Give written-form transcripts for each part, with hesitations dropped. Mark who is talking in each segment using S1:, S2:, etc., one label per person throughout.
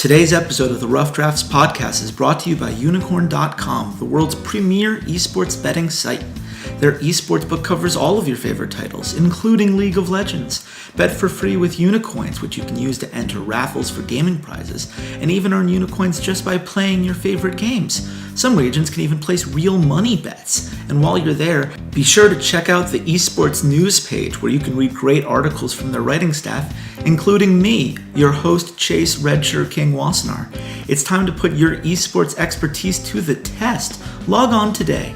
S1: Today's episode of the Rough Drafts podcast is brought to you by Unikrn.com, the world's premier esports betting site. Their esports book covers all of your favorite titles, including League of Legends. Bet for free with Unicoins, which you can use to enter raffles for gaming prizes, and even earn Unicoins just by playing your favorite games. Some regions can even place real money bets. And while you're there, be sure to check out the esports news page where you can read great articles from their writing staff, including me, your host Chase RedShirtKing Wassenar. It's time to put your esports expertise to the test. Log on today.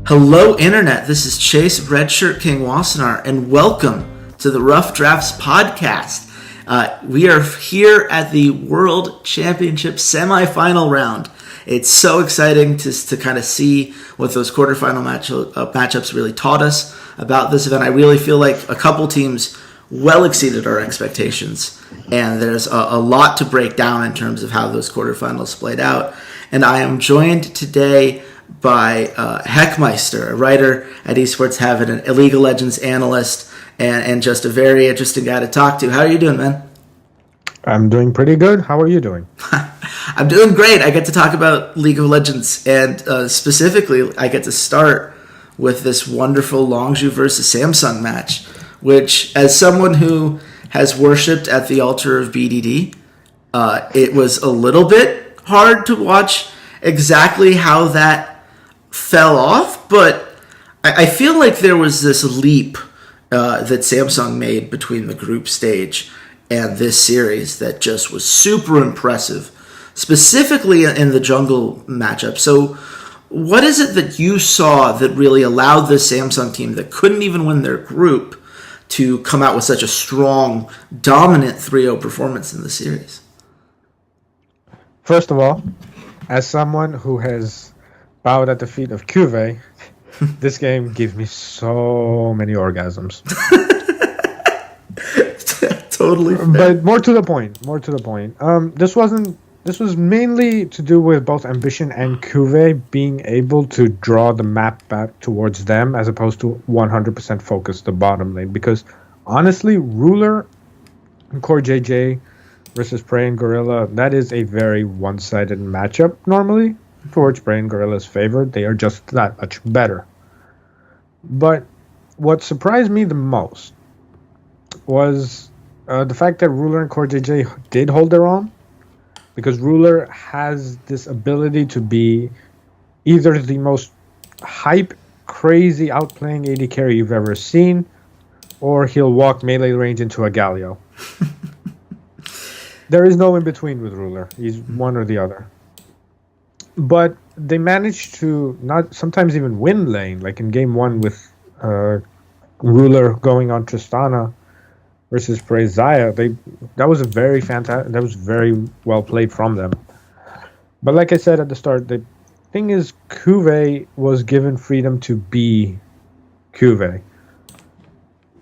S1: Hello Internet, this is Chase RedShirtKing Wassenar, and welcome to the Rough Drafts podcast. We are here at the World Championship semifinal round. It's so exciting to kind of see what those quarterfinal matchups really taught us about this event. I really feel like a couple teams well exceeded our expectations, and there's a lot to break down in terms of how those quarterfinals played out. And I am joined today by HeckMaister, a writer at Esportsheaven, a League of Legends analyst, and just a very interesting guy to talk to. How are you doing, man?
S2: I'm doing pretty good. How are you doing?
S1: I'm doing great. I get to talk about League of Legends, and specifically, I get to start with this wonderful Longzhu versus Samsung match, which, as someone who has worshipped at the altar of BDD, it was a little bit hard to watch exactly how that fell off, but I feel like there was this leap that Samsung made between the group stage and this series that just was super impressive, specifically in the jungle matchup. So what is it that you saw that really allowed this Samsung team that couldn't even win their group to come out with such a strong, dominant 3-0 performance in the series?
S2: First of all, as someone who has bowed at the feet of Cuvée, this game gives me so many orgasms.
S1: Totally fair.
S2: But more to the point. This was mainly to do with both Ambition and Cuvée being able to draw the map back towards them as opposed to 100% focus the bottom lane. Because honestly, Ruler and Core JJ versus Prey and Gorilla, that is a very one-sided matchup normally, for which Prey and Gorilla is favored. They are just that much better. But what surprised me the most was the fact that Ruler and Core JJ did hold their own, because Ruler has this ability to be either the most hype, crazy, outplaying AD carry you've ever seen, or he'll walk melee range into a Galio. There is no in-between with Ruler. He's one or the other. But they managed to not sometimes even win lane, like in game one with Ruler going on Tristana versus Prey Xayah. That was very well played from them. But like I said at the start, the thing is Cuvée was given freedom to be Cuvée.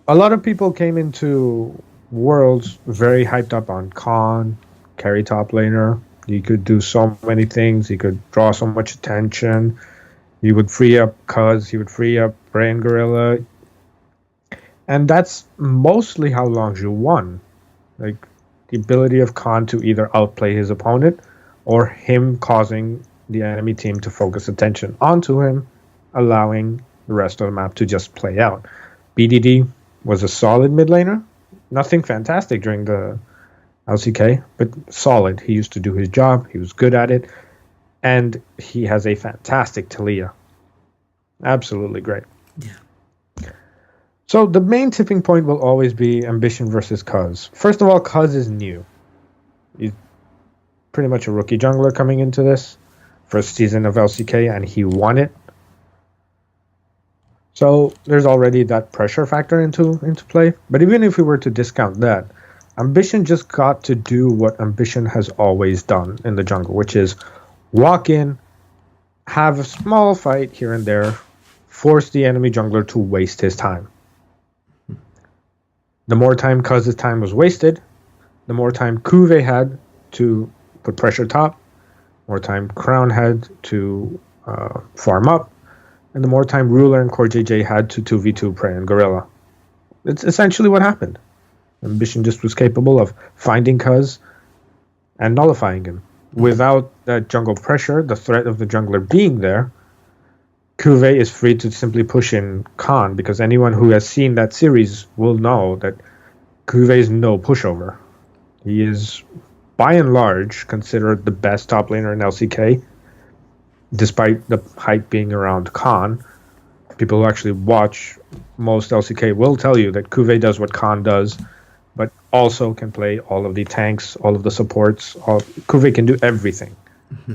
S2: A lot of people came into Worlds very hyped up on Khan, carry top laner. He could do so many things. He could draw so much attention. He would free up Cuz. He would free up Prey and Gorilla. And that's mostly how Longzhu won. Like, the ability of Khan to either outplay his opponent or him causing the enemy team to focus attention onto him, allowing the rest of the map to just play out. BDD was a solid mid laner. Nothing fantastic during the LCK, but solid. He used to do his job. He was good at it. And he has a fantastic Talia. Absolutely great.
S1: Yeah.
S2: So the main tipping point will always be Ambition versus Cuz. First of all, Cuz is new. He's pretty much a rookie jungler coming into this first season of LCK, and he won it. So there's already that pressure factor into play. But even if we were to discount that, Ambition just got to do what Ambition has always done in the jungle, which is walk in, have a small fight here and there, force the enemy jungler to waste his time. The more time Cuz's time was wasted, the more time Kuve had to put pressure top, more time Crown had to farm up, and the more time Ruler and Core JJ had to 2v2 Prey and Gorilla. It's essentially what happened. Ambition just was capable of finding Cuz and nullifying him. Without that jungle pressure, the threat of the jungler being there, Kuve is free to simply push in Khan, because anyone who has seen that series will know that Kuve is no pushover. He is, by and large, considered the best top laner in LCK, despite the hype being around Khan. People who actually watch most LCK will tell you that Kuve does what Khan does, but also can play all of the tanks, all of the supports. Kuve can do everything. Mm-hmm.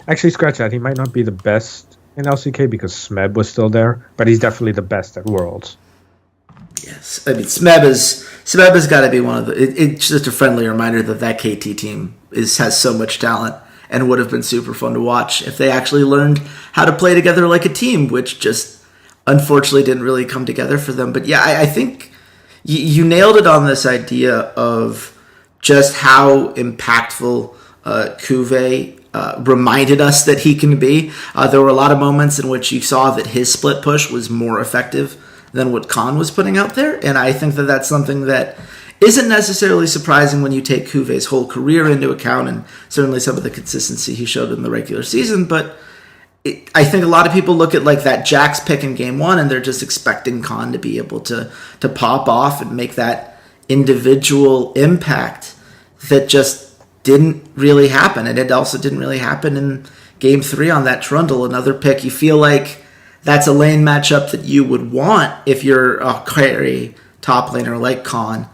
S2: Actually, scratch that. He might not be the best in LCK because Smeb was still there, but he's definitely the best at Worlds.
S1: Yes, I mean Smeb has got to be one of the. It's just a friendly reminder that KT team has so much talent and would have been super fun to watch if they actually learned how to play together like a team, which just unfortunately didn't really come together for them. But yeah, I think you nailed it on this idea of just how impactful Kuve reminded us that he can be. There were a lot of moments in which you saw that his split push was more effective than what Khan was putting out there, and I think that that's something that isn't necessarily surprising when you take Kuve's whole career into account, and certainly some of the consistency he showed in the regular season. But I think a lot of people look at like that Jax pick in game one, and they're just expecting Khan to be able to pop off and make that individual impact that just didn't really happen. And it also didn't really happen in game 3 on that Trundle, another pick. You feel like that's a lane matchup that you would want if you're a carry top laner like Khan,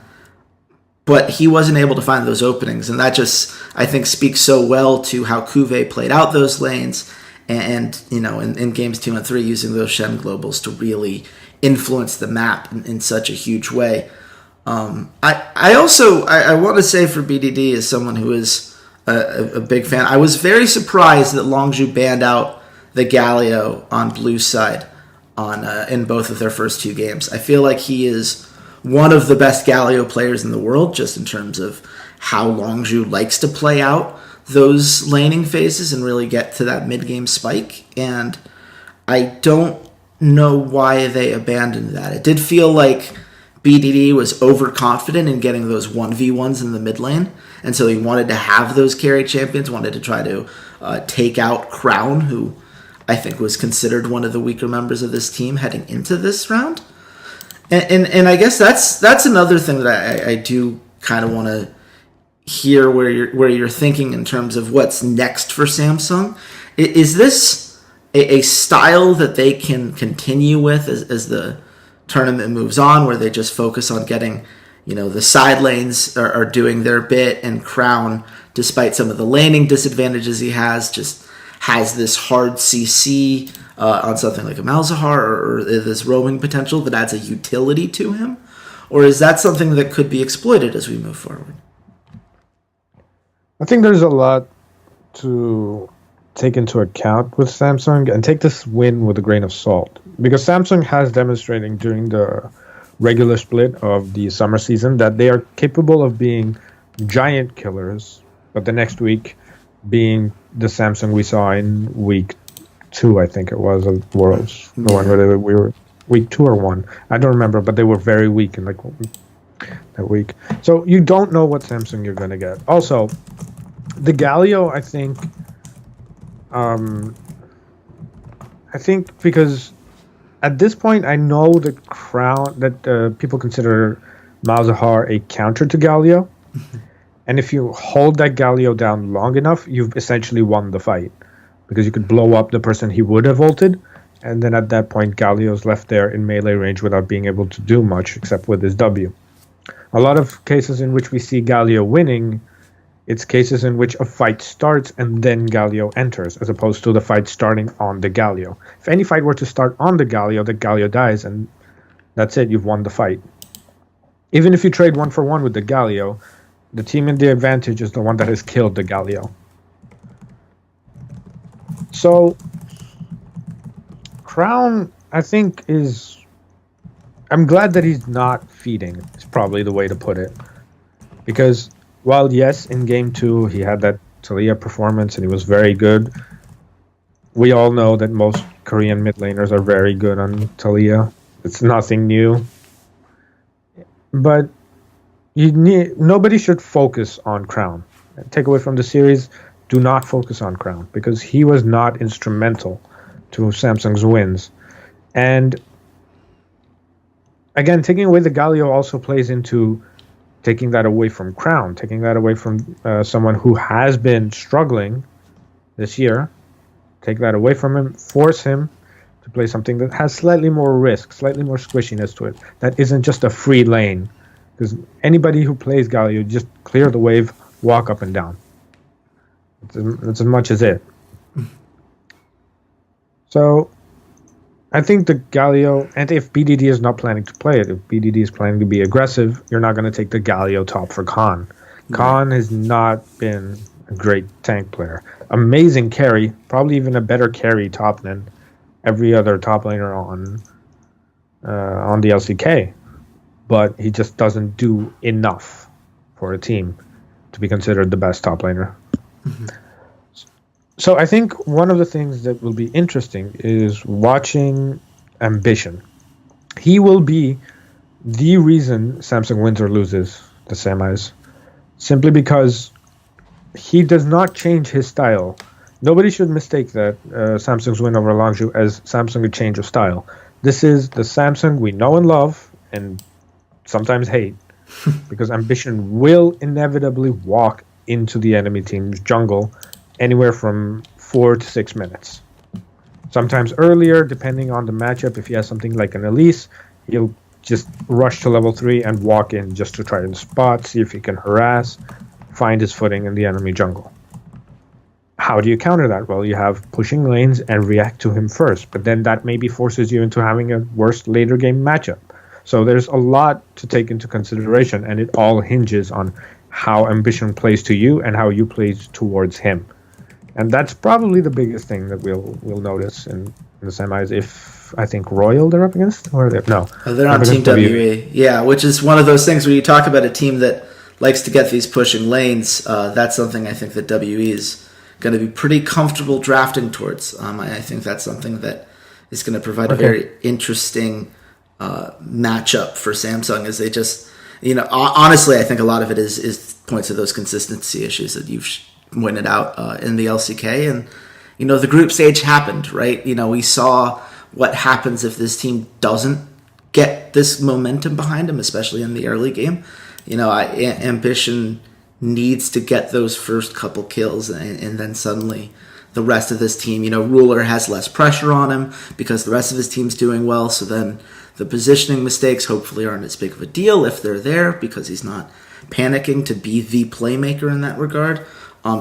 S1: but he wasn't able to find those openings, and that just, I think, speaks so well to how Kuve played out those lanes, and you know, in games 2 and 3, using those Shen globals to really influence the map in such a huge way. I also want to say for BDD, as someone who is a big fan, I was very surprised that Longzhu banned out the Galio on Blue's side in both of their first 2 games. I feel like he is one of the best Galio players in the world, just in terms of how Longzhu likes to play out those laning phases and really get to that mid-game spike. And I don't know why they abandoned that. It did feel like BDD was overconfident in getting those 1v1s in the mid lane, and so he wanted to have those carry champions, wanted to try to take out Crown, who I think was considered one of the weaker members of this team heading into this round. And I guess that's another thing that I do kind of want to hear where you're thinking in terms of what's next for Samsung. Is this a style that they can continue with as the tournament moves on, where they just focus on getting, you know, the side lanes are doing their bit, and Crown, despite some of the laning disadvantages he has, just has this hard CC on something like a Malzahar or this roaming potential that adds a utility to him? Or is that something that could be exploited as we move forward?
S2: I think there's a lot to take into account with Samsung, and take this win with a grain of salt, because Samsung has demonstrating during the regular split of the summer season that they are capable of being giant killers, but the next week being the Samsung we saw in week 2, I think it was, of Worlds. The one where we were week 2 or 1. I don't remember, but they were very weak in that week. So you don't know what Samsung you're going to get. Also, the Galio, I think because at this point I know that Crown, that people consider Malzahar a counter to Galio. And if you hold that Galio down long enough, you've essentially won the fight, because you could blow up the person he would have ulted, and then at that point Galio's left there in melee range without being able to do much except with his W. A lot of cases in which we see Galio winning, it's cases in which a fight starts and then Galio enters, as opposed to the fight starting on the Galio. If any fight were to start on the Galio dies, and that's it, you've won the fight. Even if you trade 1-for-1 with the Galio, the team in the advantage is the one that has killed the Galio. So, Crown, I think, is... I'm glad that he's not feeding, is probably the way to put it. Because, while yes, in Game 2, he had that Taliyah performance and he was very good, we all know that most Korean mid laners are very good on Taliyah. It's nothing new. But nobody should focus on Crown. Take away from the series, do not focus on Crown, because he was not instrumental to Samsung's wins. And again, taking away the Galio also plays into taking that away from Crown, taking that away from someone who has been struggling this year. Take that away from him, force him to play something that has slightly more risk, slightly more squishiness to it, that isn't just a free lane. Because anybody who plays Galio, just clear the wave, walk up and down. That's as much as it. So, I think the Galio, and if BDD is not planning to play it, if BDD is planning to be aggressive, you're not going to take the Galio top for Khan. Khan has not been a great tank player. Amazing carry, probably even a better carry top than every other top laner on the LCK. But he just doesn't do enough for a team to be considered the best top laner. Mm-hmm. So I think one of the things that will be interesting is watching Ambition. He will be the reason Samsung wins or loses the semis, simply because he does not change his style. Nobody should mistake that Samsung's win over Longzhu as Samsung a change of style. This is the Samsung we know and love and sometimes hate, because Ambition will inevitably walk into the enemy team's jungle anywhere from 4 to 6 minutes. Sometimes earlier, depending on the matchup. If he has something like an Elise, he'll just rush to level 3 and walk in just to try and spot, see if he can harass, find his footing in the enemy jungle. How do you counter that? Well, you have pushing lanes and react to him first, but then that maybe forces you into having a worse later game matchup. So there's a lot to take into consideration, and it all hinges on how Ambition plays to you and how you play towards him. And that's probably the biggest thing that we'll notice in the semis. If I think Royal they're up against, or
S1: they're on Team WE. Yeah, which is one of those things where you talk about a team that likes to get these pushing lanes. That's something I think that WE is going to be pretty comfortable drafting towards. I think that's something that is going to provide a very interesting matchup for Samsung, as they just, honestly, I think a lot of it is points to those consistency issues that you've pointed out in the LCK. And, the group stage happened, right? We saw what happens if this team doesn't get this momentum behind them, especially in the early game. Ambition needs to get those first couple kills, and then suddenly the rest of this team, Ruler has less pressure on him because the rest of his team's doing well, so then the positioning mistakes hopefully aren't as big of a deal if they're there, because he's not panicking to be the playmaker in that regard.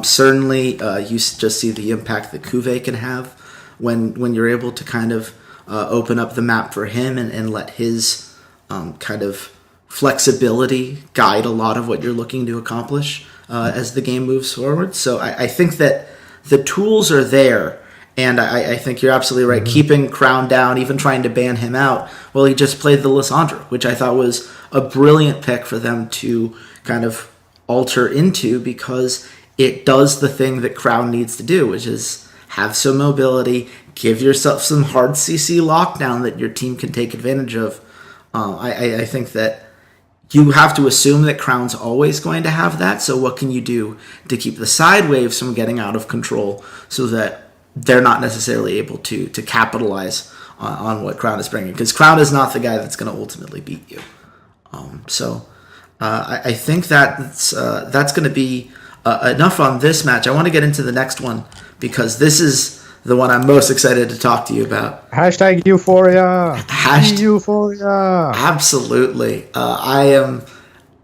S1: Certainly, you just see the impact that Kuve can have when you're able to kind of open up the map for him and let his kind of flexibility guide a lot of what you're looking to accomplish as the game moves forward. So I think that the tools are there. And I think you're absolutely right. Mm-hmm. Keeping Crown down, even trying to ban him out. Well, he just played the Lissandra, which I thought was a brilliant pick for them to kind of alter into, because it does the thing that Crown needs to do, which is have some mobility, give yourself some hard CC lockdown that your team can take advantage of. I think that you have to assume that Crown's always going to have that. So what can you do to keep the side waves from getting out of control so that they're not necessarily able to capitalize on what Crown is bringing, because Crown is not the guy that's going to ultimately beat you. I think that's going to be enough on this match. I want to get into the next one, because this is the one I'm most excited to talk to you about.
S2: Hashtag Euphoria. Euphoria.
S1: Absolutely. I am.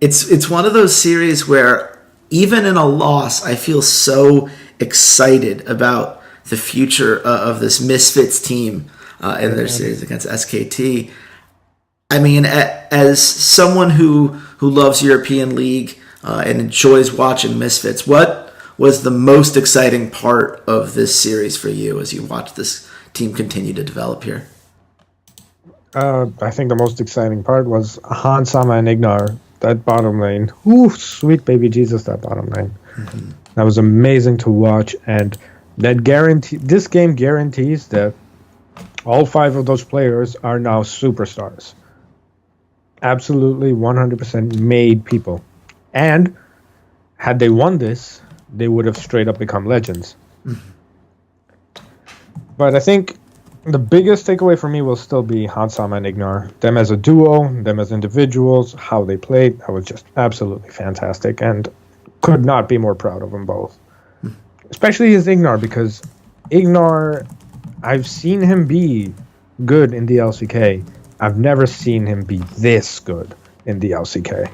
S1: It's one of those series where even in a loss, I feel so excited about the future of this Misfits team in their series against SKT. I mean, as someone who loves European League and enjoys watching Misfits, what was the most exciting part of this series for you as you watch this team continue to develop here?
S2: I think the most exciting part was Hans Sama and Ignar, that bottom lane. Ooh, sweet baby Jesus, that bottom lane.
S1: Mm-hmm.
S2: That was amazing to watch, and this game guarantees that all 5 of those players are now superstars. Absolutely 100% made people. And had they won this, they would have straight up become legends. Mm-hmm. But I think the biggest takeaway for me will still be Hansama and Ignar. Them as a duo, them as individuals, how they played. That was just absolutely fantastic, and could not be more proud of them both. Especially as Ignar, because Ignar, I've seen him be good in the LCK. I've never seen him be this good in the LCK.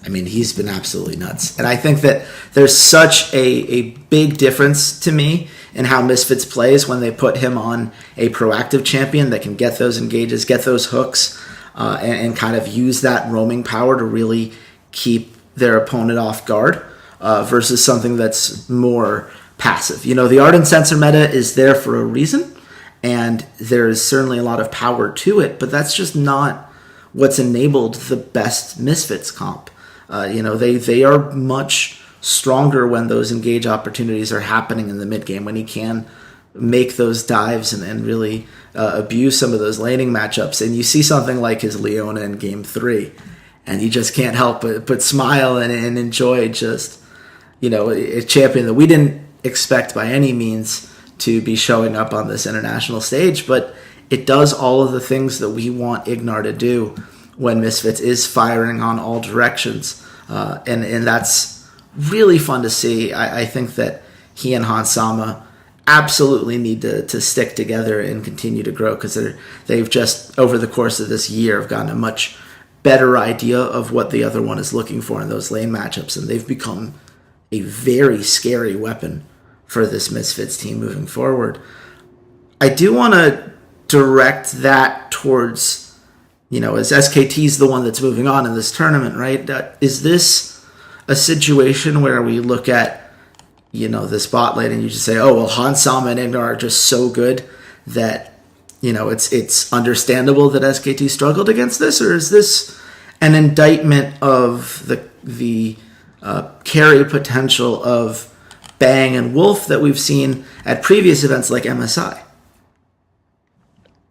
S1: I mean, he's been absolutely nuts. And I think that there's such a big difference to me in how Misfits plays when they put him on a proactive champion that can get those engages, get those hooks, and kind of use that roaming power to really keep their opponent off guard versus something that's more passive. You know, the Ardent Sensor meta is there for a reason, and there's certainly a lot of power to it, but that's just not what's enabled the best Misfits comp. They are much stronger when those engage opportunities are happening in the mid game, when he can make those dives and really abuse some of those laning matchups. And you see something like his Leona in game 3, and you just can't help but smile and enjoy just, a champion that we didn't expect by any means to be showing up on this international stage, but it does all of the things that we want Ignar to do when Misfits is firing on all directions. And that's really fun to see. I think that he and Hans Sama absolutely need to stick together and continue to grow, because they've just, over the course of this year, have gotten a much better idea of what the other one is looking for in those lane matchups, and they've become a very scary weapon for this Misfits team moving forward. I do want to direct that towards, as SKT's the one that's moving on in this tournament, right? Is this a situation where we look at, this bot lane and you just say, oh, well, Hans Sama and Ignar are just so good that, it's understandable that SKT struggled against this? Or is this an indictment of the carry potential of Bang and Wolf that we've seen at previous events like MSI?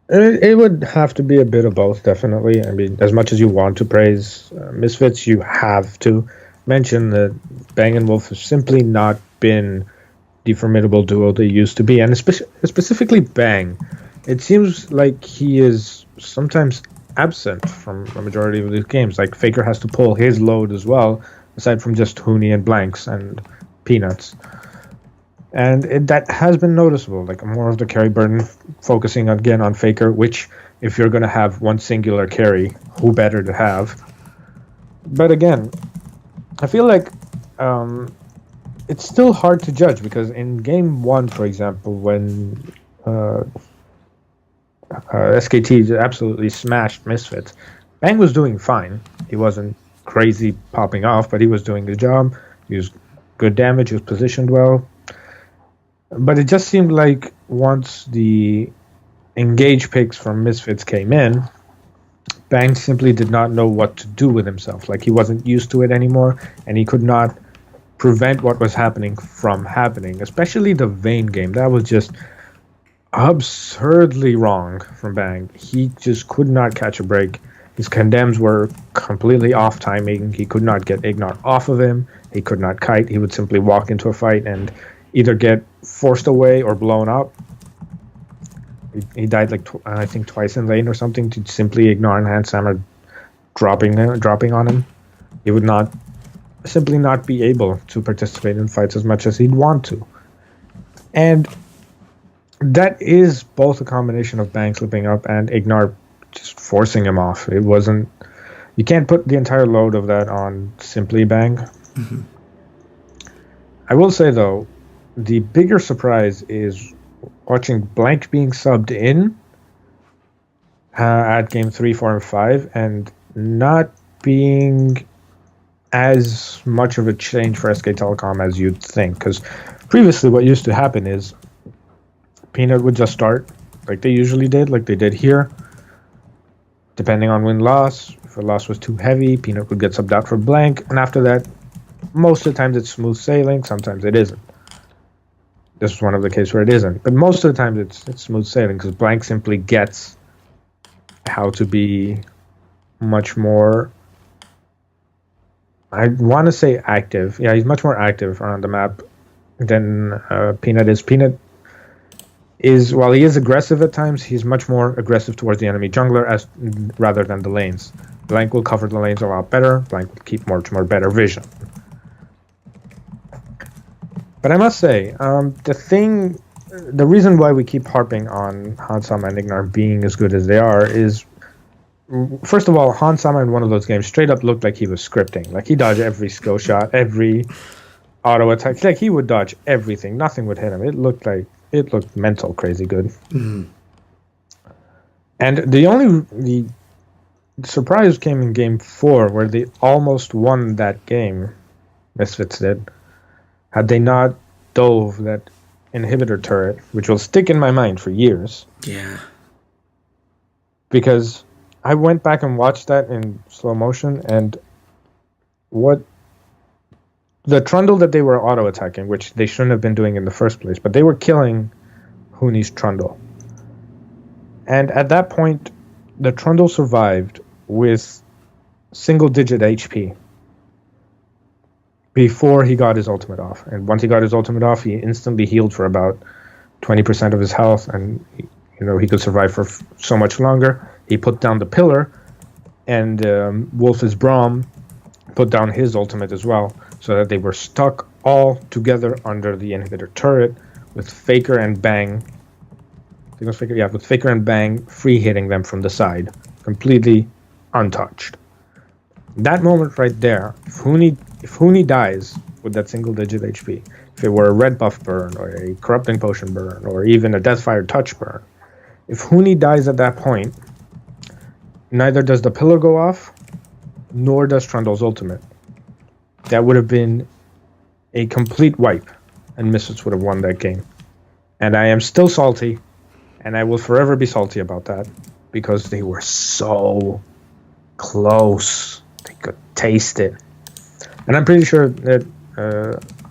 S2: It would have to be a bit of both, definitely. I mean, as much as you want to praise Misfits, you have to mention that Bang and Wolf have simply not been the formidable duo they used to be. And specifically Bang, it seems like he is sometimes absent from a majority of these games. Like, Faker has to pull his load as well, aside from just Huni and Blanks and Peanuts. And that has been noticeable, like more of the carry burden focusing again on Faker, which, if you're going to have one singular carry, who better to have? But again, I feel like it's still hard to judge, because in game 1, for example, when SKT absolutely smashed Misfits, Bang was doing fine. He wasn't crazy popping off, but he was doing the job. He was good damage, he was positioned well. But it just seemed like once the engage picks from Misfits came in, Bang simply did not know what to do with himself. Like, he wasn't used to it anymore, and he could not prevent what was happening from happening, especially the Vayne game. That was just absurdly wrong from Bang. He just could not catch a break. His condemns were completely off timing. He could not get Ignar off of him. He could not kite. He would simply walk into a fight and either get forced away or blown up. He died I think twice in lane or something to simply ignore and Hans Sama dropping on him. He would simply not be able to participate in fights as much as he'd want to. And that is both a combination of Bang slipping up and Ignar just forcing him off. It wasn't... You can't put the entire load of that on simply Bang. Mm-hmm. I will say, though, the bigger surprise is watching Blank being subbed in at game 3, 4, and 5, and not being as much of a change for SK Telecom as you'd think. Because previously, what used to happen is Peanut would just start like they usually did, like they did here. Depending on win-loss, if a loss was too heavy, Peanut would get subbed out for Blank, and after that, most of the times it's smooth sailing, sometimes it isn't. This is one of the cases where it isn't, but most of the times it's smooth sailing because Blank simply gets how to be much more, I want to say active. Yeah, he's much more active around the map than Peanut is. Peanut is, while he is aggressive at times, he's much more aggressive towards the enemy jungler rather than the lanes. Blank will cover the lanes a lot better. Blank will keep much more better vision. But I must say, the reason why we keep harping on Hansama and Ignar being as good as they are is, first of all, Hansama in one of those games straight up looked like he was scripting. Like he dodged every skill shot, every auto attack. Like he would dodge everything. Nothing would hit him. It looked mental crazy good.
S1: Mm-hmm.
S2: And the surprise came in game 4 where they almost won that game. Misfits did. Had they not dove that inhibitor turret, which will stick in my mind for years.
S1: Yeah.
S2: Because I went back and watched that in slow motion, and the trundle that they were auto-attacking, which they shouldn't have been doing in the first place, but they were killing Huni's trundle. And at that point, the trundle survived with single-digit HP before he got his ultimate off. And once he got his ultimate off, he instantly healed for about 20% of his health, and he could survive for so much longer. He put down the pillar, and Wolf's Braum put down his ultimate as well, so that they were stuck all together under the inhibitor turret with Faker and Bang. With Faker and Bang free hitting them from the side, completely untouched. That moment right there, if Huni dies with that single digit HP, if it were a red buff burn or a corrupting potion burn or even a deathfire touch burn, if Huni dies at that point, neither does the pillar go off, nor does Trundle's ultimate. That would have been a complete wipe, and Misfits would have won that game. And I am still salty, and I will forever be salty about that, because they were so close. They could taste it. And I'm pretty sure that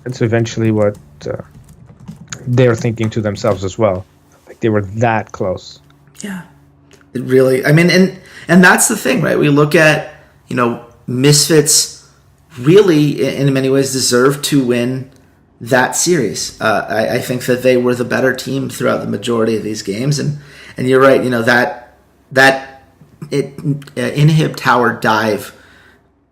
S2: it's eventually what they're thinking to themselves as well. Like they were that close.
S1: Yeah. It really, I mean, and that's the thing, right? We look at, Misfits really, in many ways, deserve to win that series. I think that they were the better team throughout the majority of these games. And you're right, that inhib tower dive,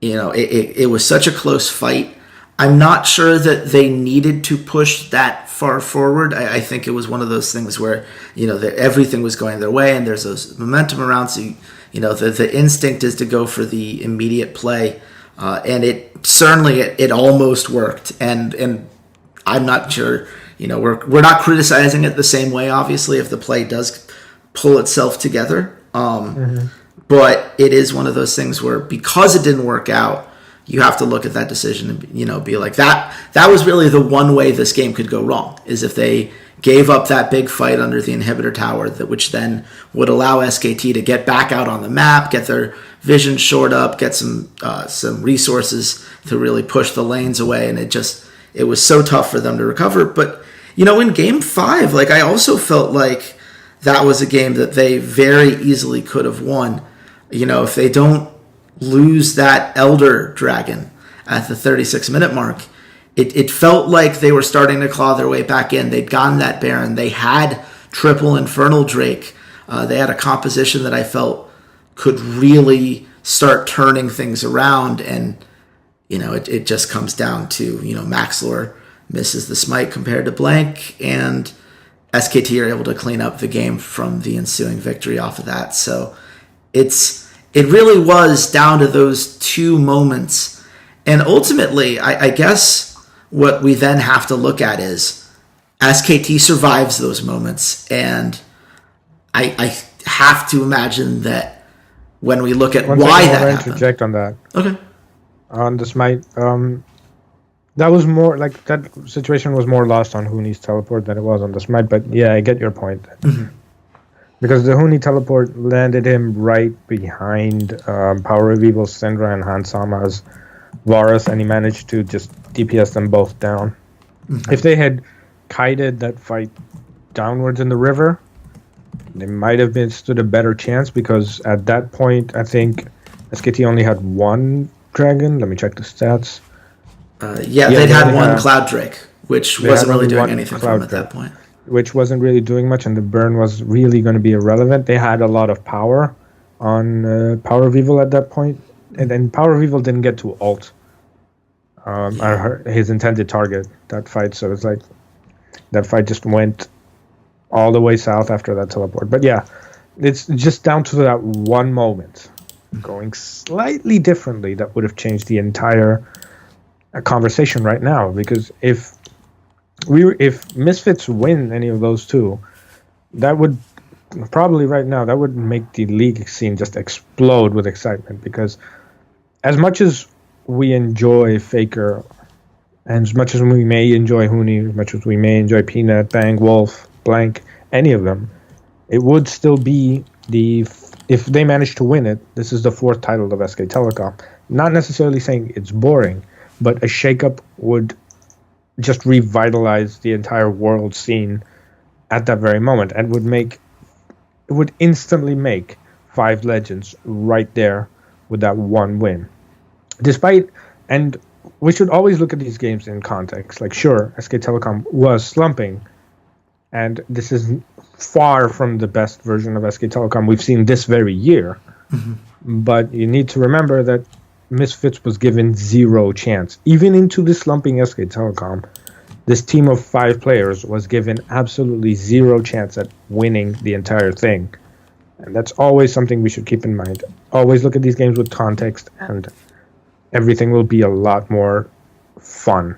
S1: it was such a close fight. I'm not sure that they needed to push that far forward. I think it was one of those things where, everything was going their way and there's those momentum around. So, the instinct is to go for the immediate play. And it certainly, it almost worked. And I'm not sure, we're not criticizing it the same way, obviously, if the play does pull itself together. But it is one of those things where, because it didn't work out, you have to look at that decision and, be like, that was really the one way this game could go wrong, is if they gave up that big fight under the inhibitor tower, which then would allow SKT to get back out on the map, get their vision shored up, get some resources to really push the lanes away, and it was so tough for them to recover. But, in Game 5, I also felt like that was a game that they very easily could have won. If they don't lose that Elder Dragon at the 36-minute mark, it felt like they were starting to claw their way back in. They'd gotten that Baron. They had triple Infernal Drake. They had a composition that I felt could really start turning things around. And, it just comes down to, Maxlor misses the smite compared to Blank, and SKT are able to clean up the game from the ensuing victory off of that. So it really was down to those two moments. And ultimately, I guess what we then have to look at is SKT survives those moments. And I have to imagine that when we look at
S2: One
S1: why
S2: second,
S1: that
S2: I want to
S1: happened.
S2: interject on that.
S1: Okay.
S2: On the Smite, that was more like that situation was more lost on Huni's teleport than it was on the Smite. But yeah, I get your point. Because the Huni teleport landed him right behind Power of Evil, Syndra, and Hansama's Varus, and he managed to just DPS them both down. If they had kited that fight downwards in the river, they might have stood a better chance, because at that point, I think SKT only had one dragon. Let me check the stats.
S1: They'd had one Cloud Drake, which wasn't really doing anything for them at that point.
S2: Which wasn't really doing much, and the burn was really going to be irrelevant. They had a lot of power on Power of Evil at that point, and then Power of Evil didn't get to ult his intended target that fight, so it's like that fight just went all the way south after that teleport. But yeah, it's just down to that one moment going slightly differently that would have changed the entire conversation right now, because if Misfits win any of those two, that would probably right now that would make the league scene just explode with excitement, because as much as we enjoy Faker, and as much as we may enjoy Huni, as much as we may enjoy Peanut, Bang, Wolf, Blank, any of them, it would still be if they manage to win it, this is the fourth title of SK Telecom. Not necessarily saying it's boring, but a shakeup would just revitalize the entire world scene at that very moment, and would instantly make 5 Legends right there with that one win. And we should always look at these games in context. Like, sure, SK Telecom was slumping, and this is far from the best version of SK Telecom we've seen this very year. But you need to remember that Misfits was given zero chance. Even into the slumping SK Telecom, this team of 5 players was given absolutely zero chance at winning the entire thing. And that's always something we should keep in mind. Always look at these games with context, and everything will be a lot more fun.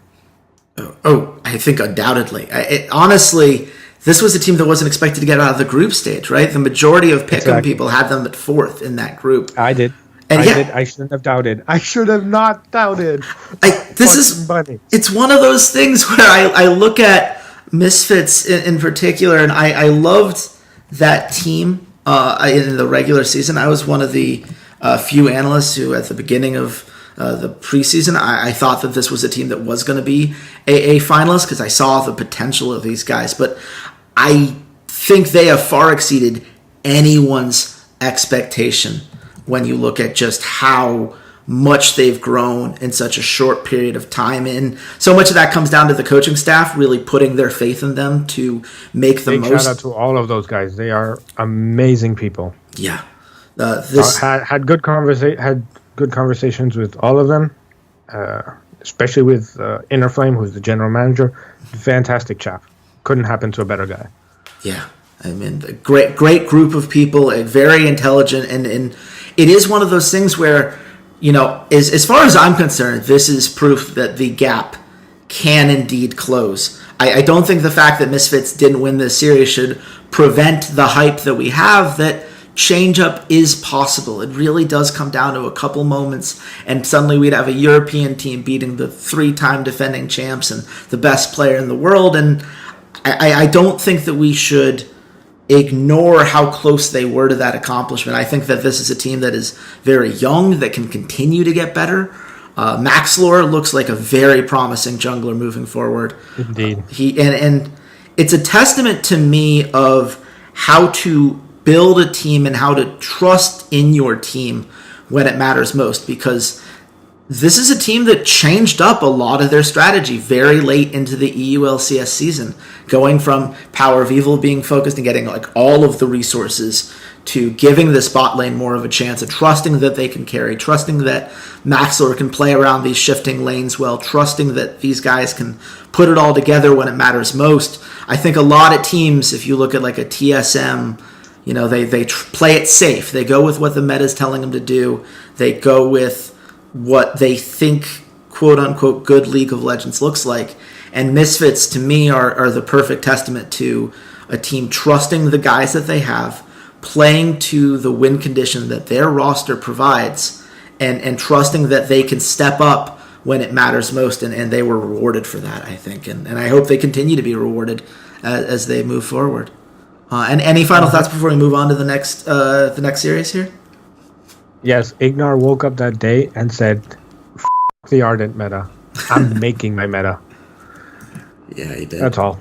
S1: Oh, I think undoubtedly. Honestly, this was a team that wasn't expected to get out of the group stage, right? The majority of Pick'em people had them at 4th in that group.
S2: I did.
S1: And
S2: I shouldn't have doubted. I should have not doubted.
S1: It's one of those things where I look at Misfits in particular, and I loved that team in the regular season. I was one of the few analysts who, at the beginning of the preseason, I thought that this was a team that was going to be a finalist, because I saw the potential of these guys. But I think they have far exceeded anyone's expectation when you look at just how much they've grown in such a short period of time. And so much of that comes down to the coaching staff really putting their faith in them to make the most.
S2: Shout out to all of those guys. They are amazing people.
S1: Yeah.
S2: Had good conversations with all of them, especially with Inner Flame, who's the general manager. Fantastic chap. Couldn't happen to a better guy.
S1: Yeah. I mean, a great group of people, very intelligent, and it is one of those things where, as far as I'm concerned, this is proof that the gap can indeed close. I don't think the fact that Misfits didn't win this series should prevent the hype that we have that change-up is possible. It really does come down to a couple moments, and suddenly we'd have a European team beating the 3-time defending champs and the best player in the world, and I don't think that we should ignore how close they were to that accomplishment. I think that this is a team that is very young, that can continue to get better. Maxlor looks like a very promising jungler moving forward.
S2: Indeed.
S1: And it's a testament to me of how to build a team and how to trust in your team when it matters most, because this is a team that changed up a lot of their strategy very late into the EULCS season, going from Power of Evil being focused and getting all of the resources to giving the spot lane more of a chance, and trusting that they can carry, trusting that Maxlor can play around these shifting lanes well, trusting that these guys can put it all together when it matters most. I think a lot of teams, if you look at a TSM, they play it safe. They go with what the meta is telling them to do. They go with what they think, quote-unquote, good League of Legends looks like. And Misfits, to me, are the perfect testament to a team trusting the guys that they have, playing to the win condition that their roster provides and trusting that they can step up when it matters most, and they were rewarded for that, I think. And I hope they continue to be rewarded as they move forward. And any final thoughts before we move on to the next series here?
S2: Yes, Ignar woke up that day and said, F*** the Ardent meta. I'm making my meta.
S1: Yeah, he did.
S2: That's all.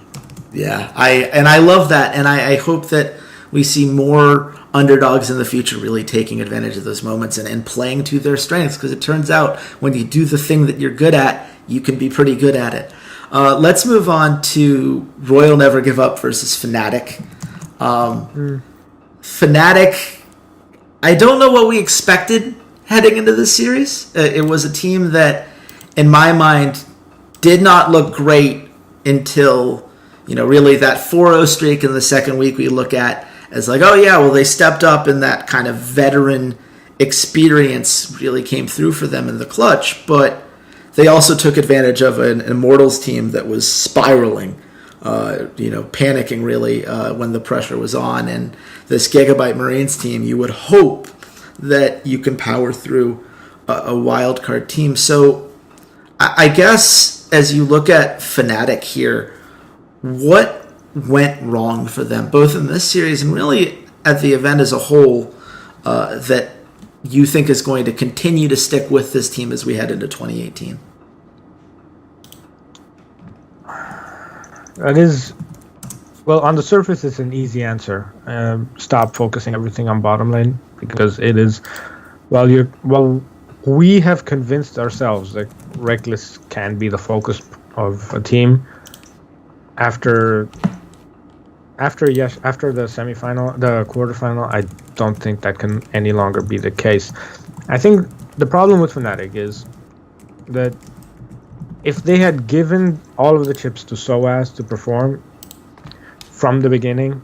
S1: Yeah, I love that, and I hope that we see more underdogs in the future really taking advantage of those moments and playing to their strengths, because it turns out when you do the thing that you're good at, you can be pretty good at it. Let's move on to Royal Never Give Up versus Fnatic. Fnatic, I don't know what we expected heading into this series. It was a team that, in my mind, did not look great until, really that 4-0 streak in the second week we look at as like, oh yeah, well they stepped up and that kind of veteran experience really came through for them in the clutch, but they also took advantage of an Immortals team that was spiraling, panicking really when the pressure was on, and this Gigabyte Marines team, you would hope that you can power through a wildcard team. So I guess as you look at Fnatic here, what went wrong for them, both in this series and really at the event as a whole, that you think is going to continue to stick with this team as we head into 2018?
S2: That is, well, on the surface, it's an easy answer. Stop focusing everything on bottom lane, because it is, we have convinced ourselves that Reckless can be the focus of a team. After the semifinal, the quarterfinal, I don't think that can any longer be the case. I think the problem with Fnatic is that if they had given all of the chips to SOAS to perform from the beginning,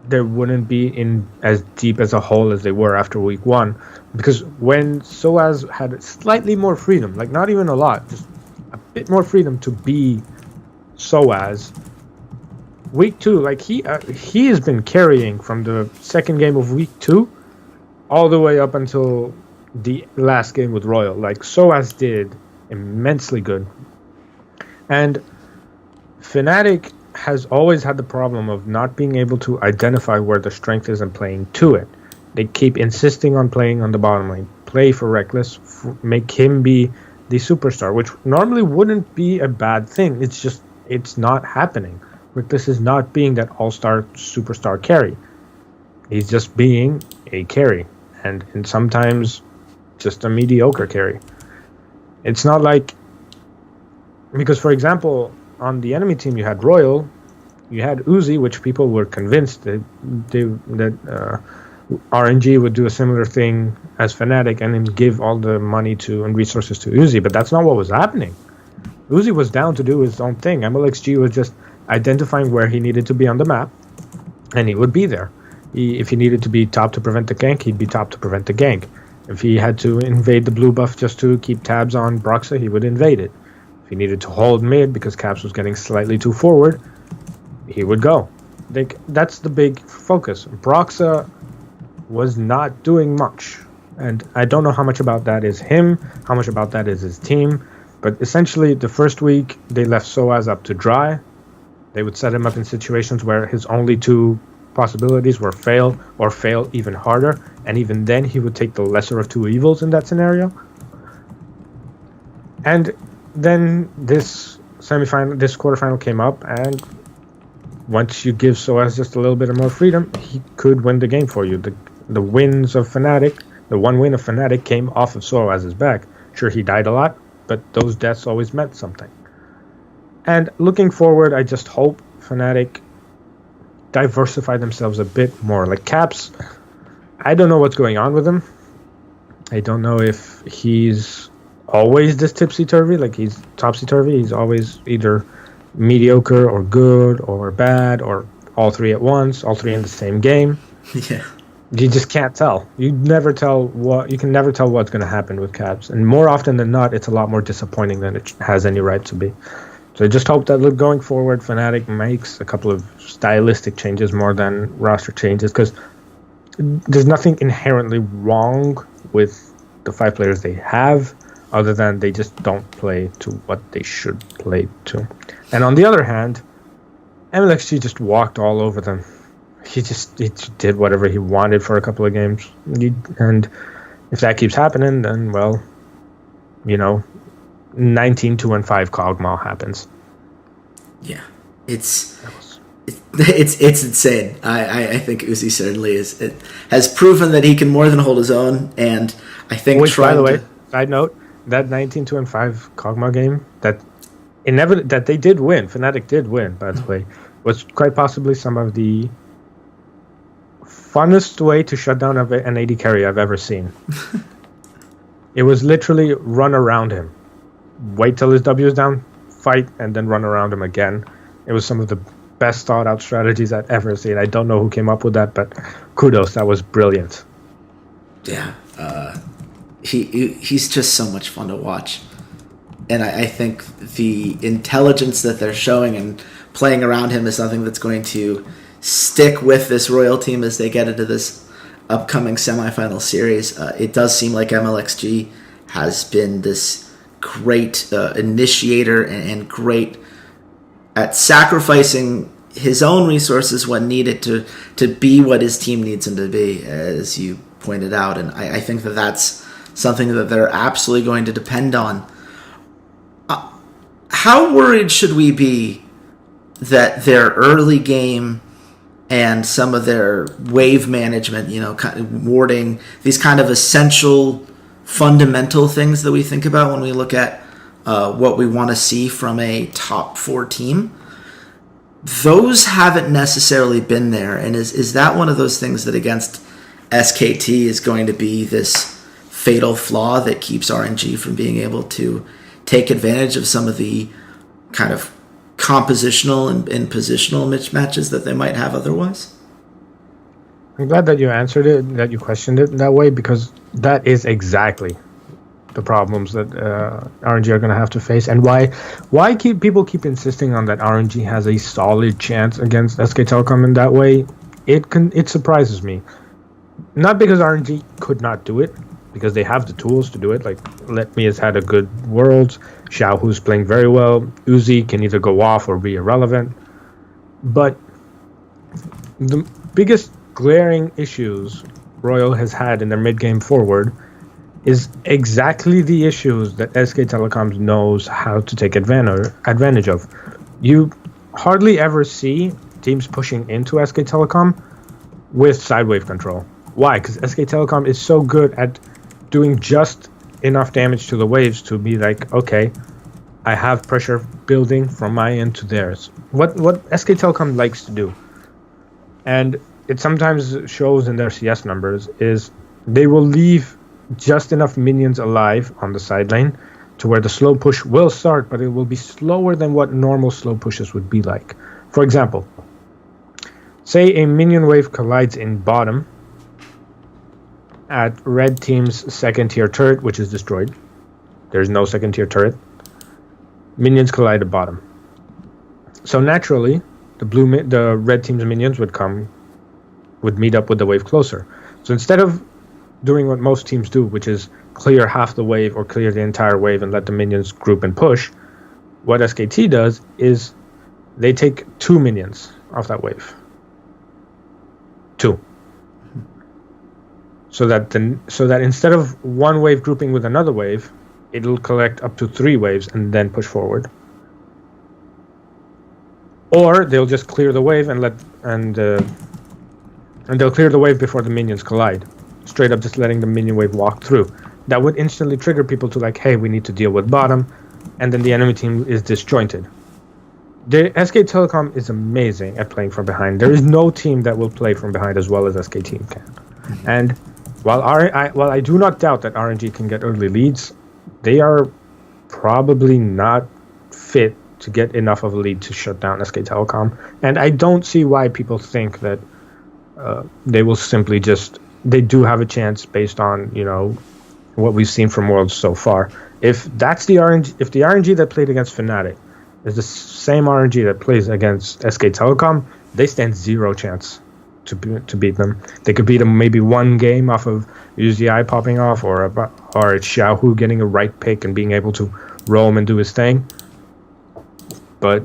S2: they wouldn't be in as deep as a hole as they were after week one. Because when SOAS had slightly more freedom, like not even a lot, just a bit more freedom to be SOAS, week two, like he has been carrying from the second game of week 2 all the way up until the last game with Royal. Like SOAS did immensely good. And Fnatic has always had the problem of not being able to identify where the strength is and playing to it. They keep insisting on playing on the bottom lane. Play for Reckless, make him be the superstar, which normally wouldn't be a bad thing. It's just, it's not happening. Reckless is not being that all-star superstar carry. He's just being a carry, and sometimes just a mediocre carry. It's not like, because for example, on the enemy team you had Royal, you had Uzi, which people were convinced that RNG would do a similar thing as Fnatic and then give all the money and resources to Uzi, but that's not what was happening. Uzi was down to do his own thing. MLXG was just identifying where he needed to be on the map, and he would be there. If he needed to be top to prevent the gank, he'd be top to prevent the gank. If he had to invade the blue buff just to keep tabs on Broxa, he would invade it. If he needed to hold mid because Caps was getting slightly too forward, he would go. That's the big focus. Broxa was not doing much, and I don't know how much about that is him, how much about that is his team, but essentially the first week they left SOAS up to dry. They would set him up in situations where his only two possibilities were fail or fail even harder, and even then he would take the lesser of two evils in that scenario. And then this quarterfinal came up, and once you give SOAS just a little bit of more freedom, he could win the game for you. The wins of Fnatic, the one win of Fnatic came off of SOAS's back. Sure, he died a lot, but those deaths always meant something. And looking forward, I just hope Fnatic diversify themselves a bit more. Like Caps, I don't know what's going on with him. I don't know if he's always this tipsy-turvy, like he's topsy-turvy. He's always either mediocre or good or bad or all three at once, all three in the same game.
S1: Yeah.
S2: You just can't tell. You can never tell what's going to happen with Caps. And more often than not, it's a lot more disappointing than it has any right to be. So I just hope that going forward, Fnatic makes a couple of stylistic changes more than roster changes, because there's nothing inherently wrong with the 5 players they have, other than they just don't play to what they should play to. And on the other hand, MLXG just walked all over them. He did whatever he wanted for a couple of games. And if that keeps happening, then, well, 19-2-5 Kog'Maw happens.
S1: Yeah, it's insane. I think Uzi certainly has proven that he can more than hold his own, and I think.
S2: Which, by the way, side note, that 19-2-5 Kog'Maw game that they did win, Fnatic did win, by the way, was quite possibly some of the funnest way to shut down an AD carry I've ever seen. It was literally run around him, wait till his W is down, fight, and then run around him again. It was some of the best thought out strategies I've ever seen. I don't know who came up with that, but kudos, that was brilliant.
S1: Yeah, he's just so much fun to watch, and I think the intelligence that they're showing and playing around him is something that's going to stick with this Royal team as they get into this upcoming semifinal series. It does seem like MLXG has been this great initiator and great at sacrificing his own resources when needed to be what his team needs him to be, as you pointed out. And I think that's something that they're absolutely going to depend on. How worried should we be that their early game and some of their wave management, kind of warding, these kind of essential fundamental things that we think about when we look at what we want to see from a top 4 team, those haven't necessarily been there. And is that one of those things that against SKT is going to be this fatal flaw that keeps RNG from being able to take advantage of some of the kind of compositional and positional mismatches that they might have otherwise?
S2: I'm glad that you answered it, that you questioned it that way, because that is exactly the problems that RNG are going to have to face, and why people keep insisting on that RNG has a solid chance against SK Telecom in that way. It surprises me, not because RNG could not do it, because they have the tools to do it. Like, Let Me has had a good Worlds, Xiao who's playing very well, Uzi can either go off or be irrelevant, but the biggest glaring issues Royal has had in their mid-game forward is exactly the issues that SK Telecom knows how to take advantage of. You hardly ever see teams pushing into SK Telecom with sidewave control. Why? Because SK Telecom is so good at doing just enough damage to the waves to be like, okay, I have pressure building from my end to theirs. What SK Telecom likes to do, and it sometimes shows in their CS numbers, is they will leave just enough minions alive on the side lane to where the slow push will start, but it will be slower than what normal slow pushes would be like. For example, say a minion wave collides in bottom at red team's second tier turret, which is destroyed. There's no second tier turret. Minions collide at bottom. So naturally, the red team's minions would meet up with the wave closer. So instead of doing what most teams do, which is clear half the wave or clear the entire wave and let the minions group and push, what SKT does is they take 2 minions off that wave. 2. So that instead of one wave grouping with another wave, it'll collect up to 3 waves and then push forward. Or they'll just clear the wave and they'll clear the wave before the minions collide. Straight up just letting the minion wave walk through. That would instantly trigger people to like, hey, we need to deal with bottom, and then the enemy team is disjointed. The SK Telecom is amazing at playing from behind. There is no team that will play from behind as well as SK Team can. And while I do not doubt that RNG can get early leads, they are probably not fit to get enough of a lead to shut down SK Telecom. And I don't see why people think that they will simply just... They do have a chance based on, what we've seen from Worlds so far. If that's the RNG that played against Fnatic is the same RNG that plays against SK Telecom, they stand 0 chance. to beat them. They could beat them maybe one game off of UZI popping off, or it's Xiaohu getting a right pick and being able to roam and do his thing. But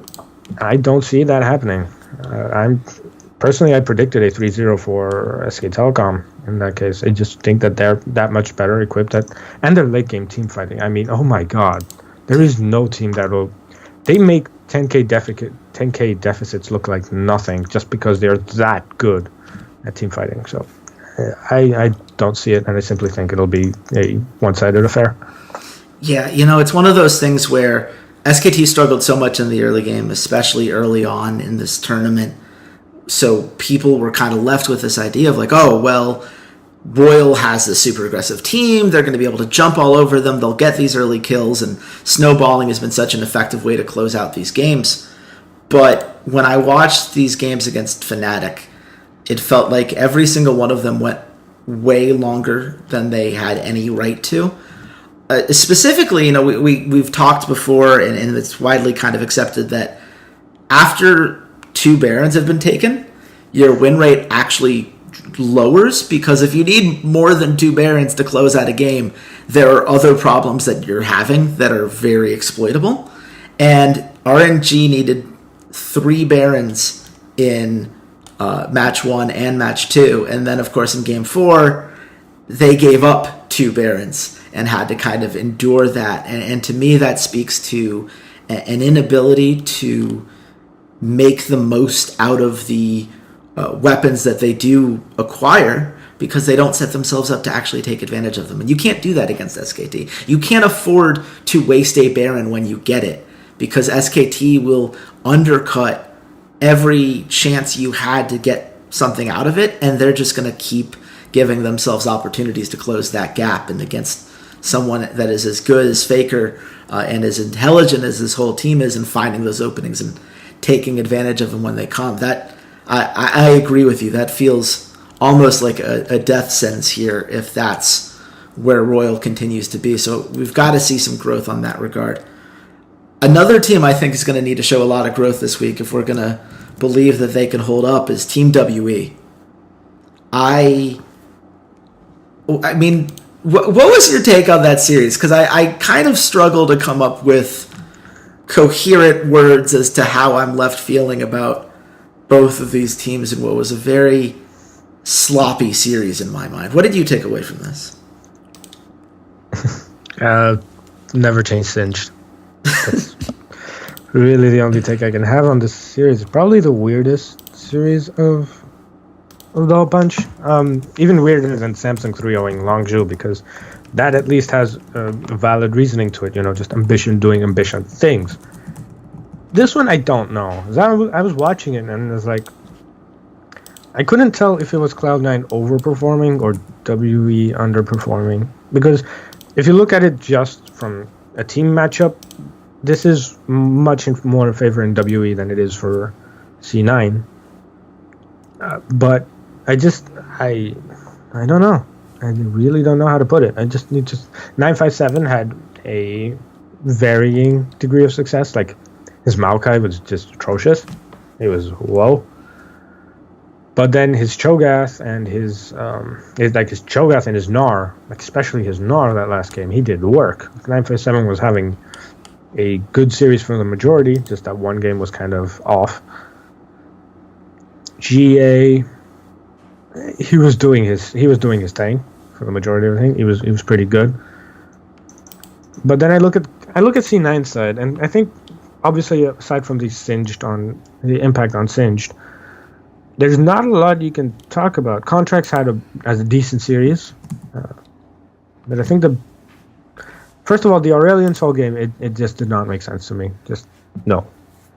S2: I don't see that happening. I predicted a 3-0 for SK Telecom in that case. I just think that they're that much better equipped and their late game team fighting. I mean, oh my god, there is no team they make 10k deficits look like nothing just because they're that good at team fighting. So I don't see it, and I simply think it'll be a one-sided affair.
S1: Yeah, it's one of those things where SKT struggled so much in the early game, especially early on in this tournament. So people were kind of left with this idea of like, oh, well, Royal has this super aggressive team. They're going to be able to jump all over them. They'll get these early kills, and snowballing has been such an effective way to close out these games. But when I watched these games against Fnatic, it felt like every single one of them went way longer than they had any right to. Specifically, we've talked before, and it's widely kind of accepted that after 2 Barons have been taken, your win rate actually lowers, because if you need more than 2 Barons to close out a game, there are other problems that you're having that are very exploitable. And RNG needed 3 Barons in match 1 and match 2, and then of course in game 4 they gave up 2 Barons and had to kind of endure that. And to me, that speaks to an inability to make the most out of the weapons that they do acquire, because they don't set themselves up to actually take advantage of them. And you can't do that against SKT. You can't afford to waste a Baron when you get it, because SKT will undercut every chance you had to get something out of it, and they're just going to keep giving themselves opportunities to close that gap. And against someone that is as good as Faker and as intelligent as this whole team is in finding those openings and taking advantage of them when they come, that I agree with you. That feels almost like a death sentence here if that's where Royal continues to be. So we've got to see some growth on that regard. Another team I think is going to need to show a lot of growth this week if we're going to believe that they can hold up is Team WE. I mean, what was your take on that series? Because I kind of struggle to come up with coherent words as to how I'm left feeling about both of these teams in what was a very sloppy series in my mind. What did you take away from this?
S2: Never change Singed. That's really the only take I can have on this series. Probably the weirdest series of the whole bunch. Even weirder than Samsung 3-0ing Longzhou, because that at least has a valid reasoning to it. Just ambition doing ambition things. This one I don't know. I was watching it and it was like, I couldn't tell if it was Cloud9 overperforming or WE underperforming, because if you look at it just from a team matchup, this is much more in favor in WE than it is for C9. But I don't know. I really don't know how to put it. 957 had a varying degree of success. Like, his Maokai was just atrocious. It was whoa. But then his Cho'Gath and his Cho'Gath and his Gnar, like especially his Gnar that last game, he did work. 957 was having a good series for the majority, just that one game was kind of off. GA, he was doing his thing for the majority of the thing. He was pretty good. But then I look at C9's side, and I think obviously aside from the impact on Singed, there's not a lot you can talk about. Contracts had a decent series, but I think first of all, the Aurelion Sol game, it just did not make sense to me. Just no.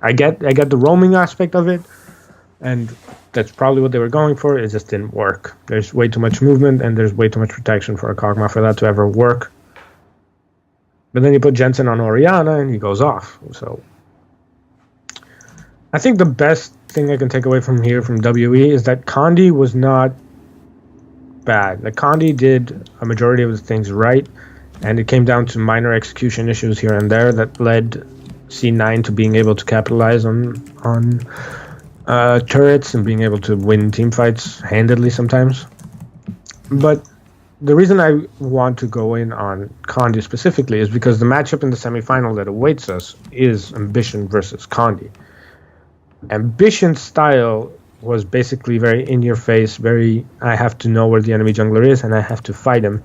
S2: I get the roaming aspect of it, and that's probably what they were going for. It just didn't work. There's way too much movement, and there's way too much protection for a Kog'Maw for that to ever work. But then you put Jensen on Orianna, and he goes off. So I think the best thing I can take away from WE is that Condi was not bad. Like, Condi did a majority of the things right, and it came down to minor execution issues here and there that led C9 to being able to capitalize on turrets and being able to win team fights handedly sometimes. But the reason I want to go in on Condi specifically is because the matchup in the semifinal that awaits us is Ambition versus Condi. Ambition's style was basically very in your face, very I have to know where the enemy jungler is and I have to fight him.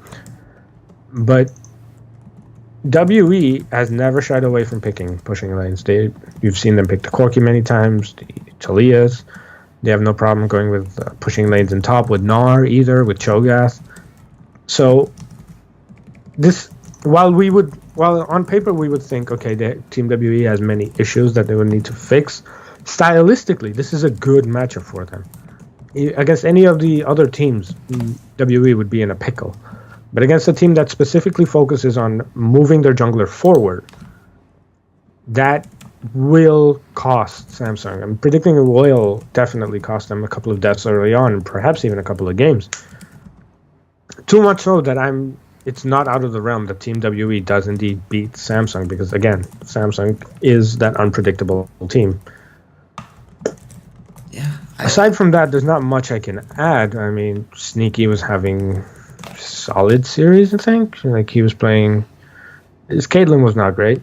S2: But WE has never shied away from pushing lanes. You've seen them pick the Corki many times, the Talias. They have no problem going with pushing lanes in top with Gnar either, with Cho'Gath. So this, while on paper we would think, okay, the Team WE has many issues that they would need to fix. Stylistically, this is a good matchup for them. Against any of the other teams, WE would be in a pickle. But against a team that specifically focuses on moving their jungler forward, that will cost Samsung. I'm predicting it will definitely cost them a couple of deaths early on, perhaps even a couple of games. Too much so that it's not out of the realm that Team WE does indeed beat Samsung, because again, Samsung is that unpredictable team.
S1: Yeah.
S2: Aside from that, there's not much I can add. I mean, Sneaky was having solid series, I think. Like, he was playing... His Caitlyn was not great.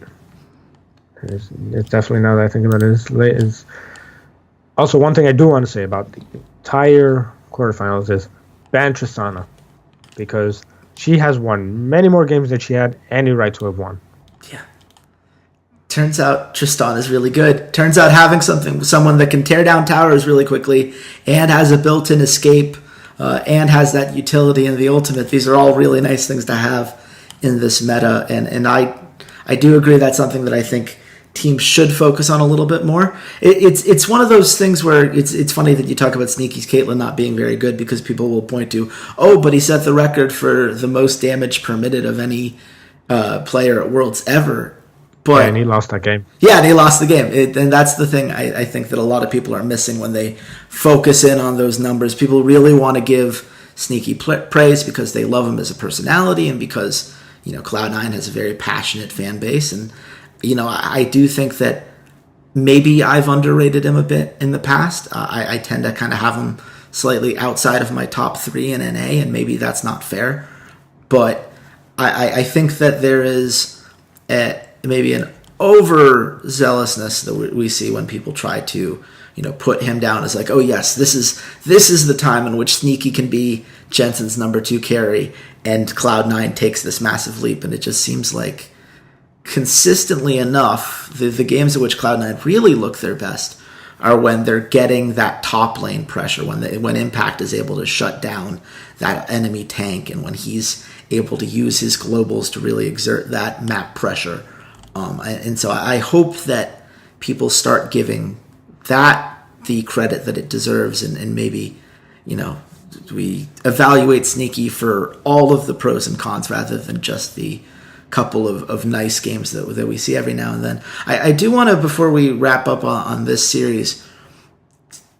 S2: It's definitely, now that I think about it, is also one thing I do want to say about the entire quarterfinals is ban Tristana, because she has won many more games than she had any right to have won.
S1: Yeah. Turns out Tristan is really good. Turns out having someone that can tear down towers really quickly and has a built-in escape and has that utility in the ultimate. These are all really nice things to have in this meta, and I do agree that's something that I think teams should focus on a little bit more. It's one of those things where it's funny that you talk about Sneaky's Caitlyn not being very good, because people will point to, oh, but he set the record for the most damage permitted of any player at Worlds ever. But,
S2: yeah, and he lost that game.
S1: Yeah, and he lost the game. And that's the thing I think that a lot of people are missing when they focus in on those numbers. People really want to give Sneaky praise because they love him as a personality and because, Cloud9 has a very passionate fan base. And, I do think that maybe I've underrated him a bit in the past. I tend to kind of have him slightly outside of my top 3 in NA, and maybe that's not fair. But I think that there is maybe an overzealousness that we see when people try to, put him down as like, oh yes, this is the time in which Sneaky can be Jensen's number 2 carry, and Cloud9 takes this massive leap. And it just seems like consistently enough, the games in which Cloud9 really look their best are when they're getting that top lane pressure, when Impact is able to shut down that enemy tank, and when he's able to use his globals to really exert that map pressure. And so I hope that people start giving that the credit that it deserves, and maybe, we evaluate Sneaky for all of the pros and cons rather than just the couple of nice games that we see every now and then. I do want to, before we wrap up on this series,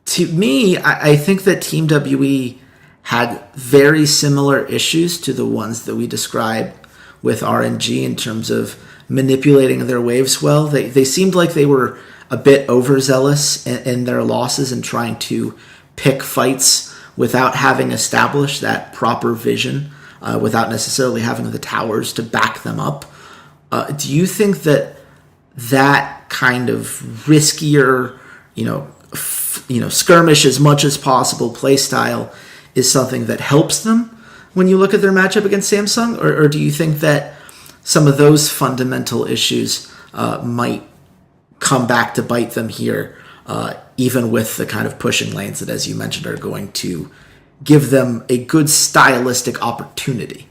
S1: to me, I think that Team WE had very similar issues to the ones that we described with RNG in terms of manipulating their waves well. They seemed like they were a bit overzealous in their losses and trying to pick fights without having established that proper vision, without necessarily having the towers to back them up. Do you think that kind of riskier, skirmish as much as possible play style is something that helps them when you look at their matchup against Samsung? Or do you think that some of those fundamental issues might come back to bite them here, even with the kind of pushing lanes that, as you mentioned, are going to give them a good stylistic opportunity?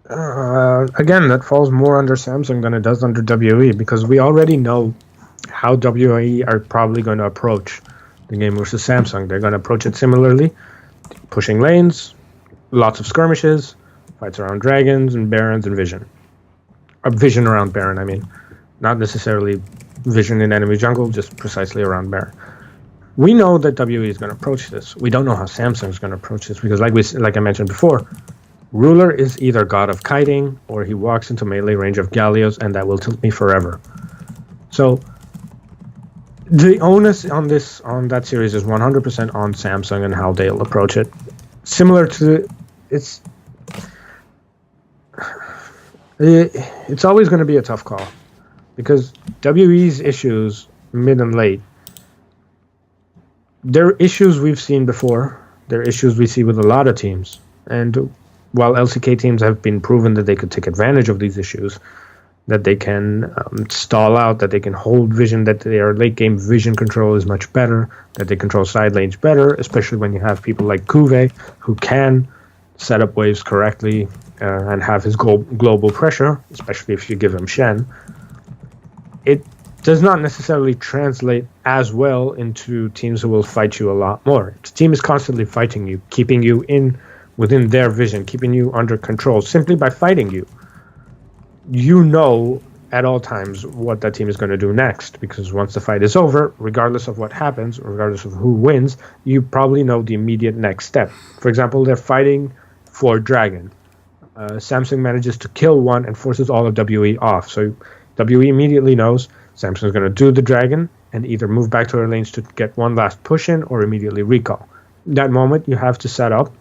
S2: Again, that falls more under Samsung than it does under WE, because we already know how WE are probably going to approach the game versus Samsung. They're going to approach it similarly, pushing lanes, lots of skirmishes, fights around dragons and barons and vision. Vision around baron, I mean. Not necessarily vision in enemy jungle, just precisely around baron. We know that WE is going to approach this. We don't know how Samsung is going to approach this, because like I mentioned before, Ruler is either god of kiting or he walks into melee range of Gallios, and that will tilt me forever. So The onus on that series is 100% on Samsung and how they'll approach it. Similar to it's always going to be a tough call because WE's issues mid and late. They're issues we've seen before. They're issues we see with a lot of teams. And while LCK teams have been proven that they could take advantage of these issues, that they can stall out, that they can hold vision, that their late game vision control is much better, that they control side lanes better, especially when you have people like Kuve who can set up waves correctly and have his global pressure, especially if you give him Shen. It does not necessarily translate as well into teams who will fight you a lot more. The team is constantly fighting you, keeping you within their vision, keeping you under control simply by fighting you. You know at all times what that team is going to do next, because once the fight is over, regardless of what happens, regardless of who wins, you probably know the immediate next step. For example, they're fighting for Dragon. Samsung manages to kill one and forces all of WE off. So WE immediately knows Samsung's going to do the Dragon and either move back to their lanes to get one last push in or immediately recall. In that moment, you have to set up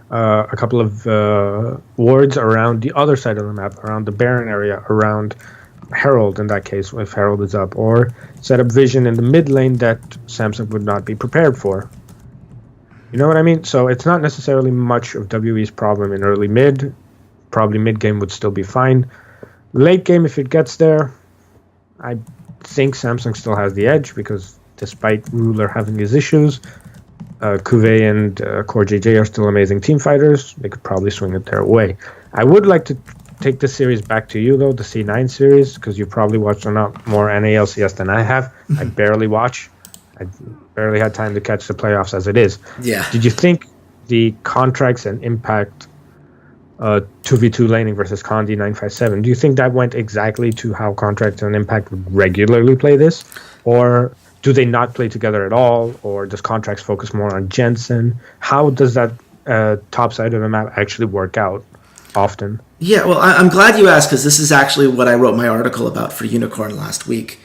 S2: a couple of wards around the other side of the map, around the Baron area, around Herald in that case, if Herald is up, or set up vision in the mid lane that Samsung would not be prepared for. You know what I mean? So it's not necessarily much of WE's problem in early mid. Probably mid game would still be fine. Late game, if it gets there, I think Samsung still has the edge because despite Ruler having his issues, Kuve and Core JJ are still amazing team fighters. They could probably swing it their way. I would like to take this series back to you, though, the C9 series, because you probably watched a lot more NALCS than I have. I barely watch. I barely had time to catch the playoffs as it is.
S1: Yeah.
S2: Did you think the contracts and impact 2v2 laning versus Condi 957, do you think that went exactly to how contracts and impact would regularly play this? Or do they not play together at all, or does contracts focus more on Jensen? How does that top side of the map actually work out often?
S1: Yeah, well, I'm glad you asked because this is actually what I wrote my article about for Unikrn last week.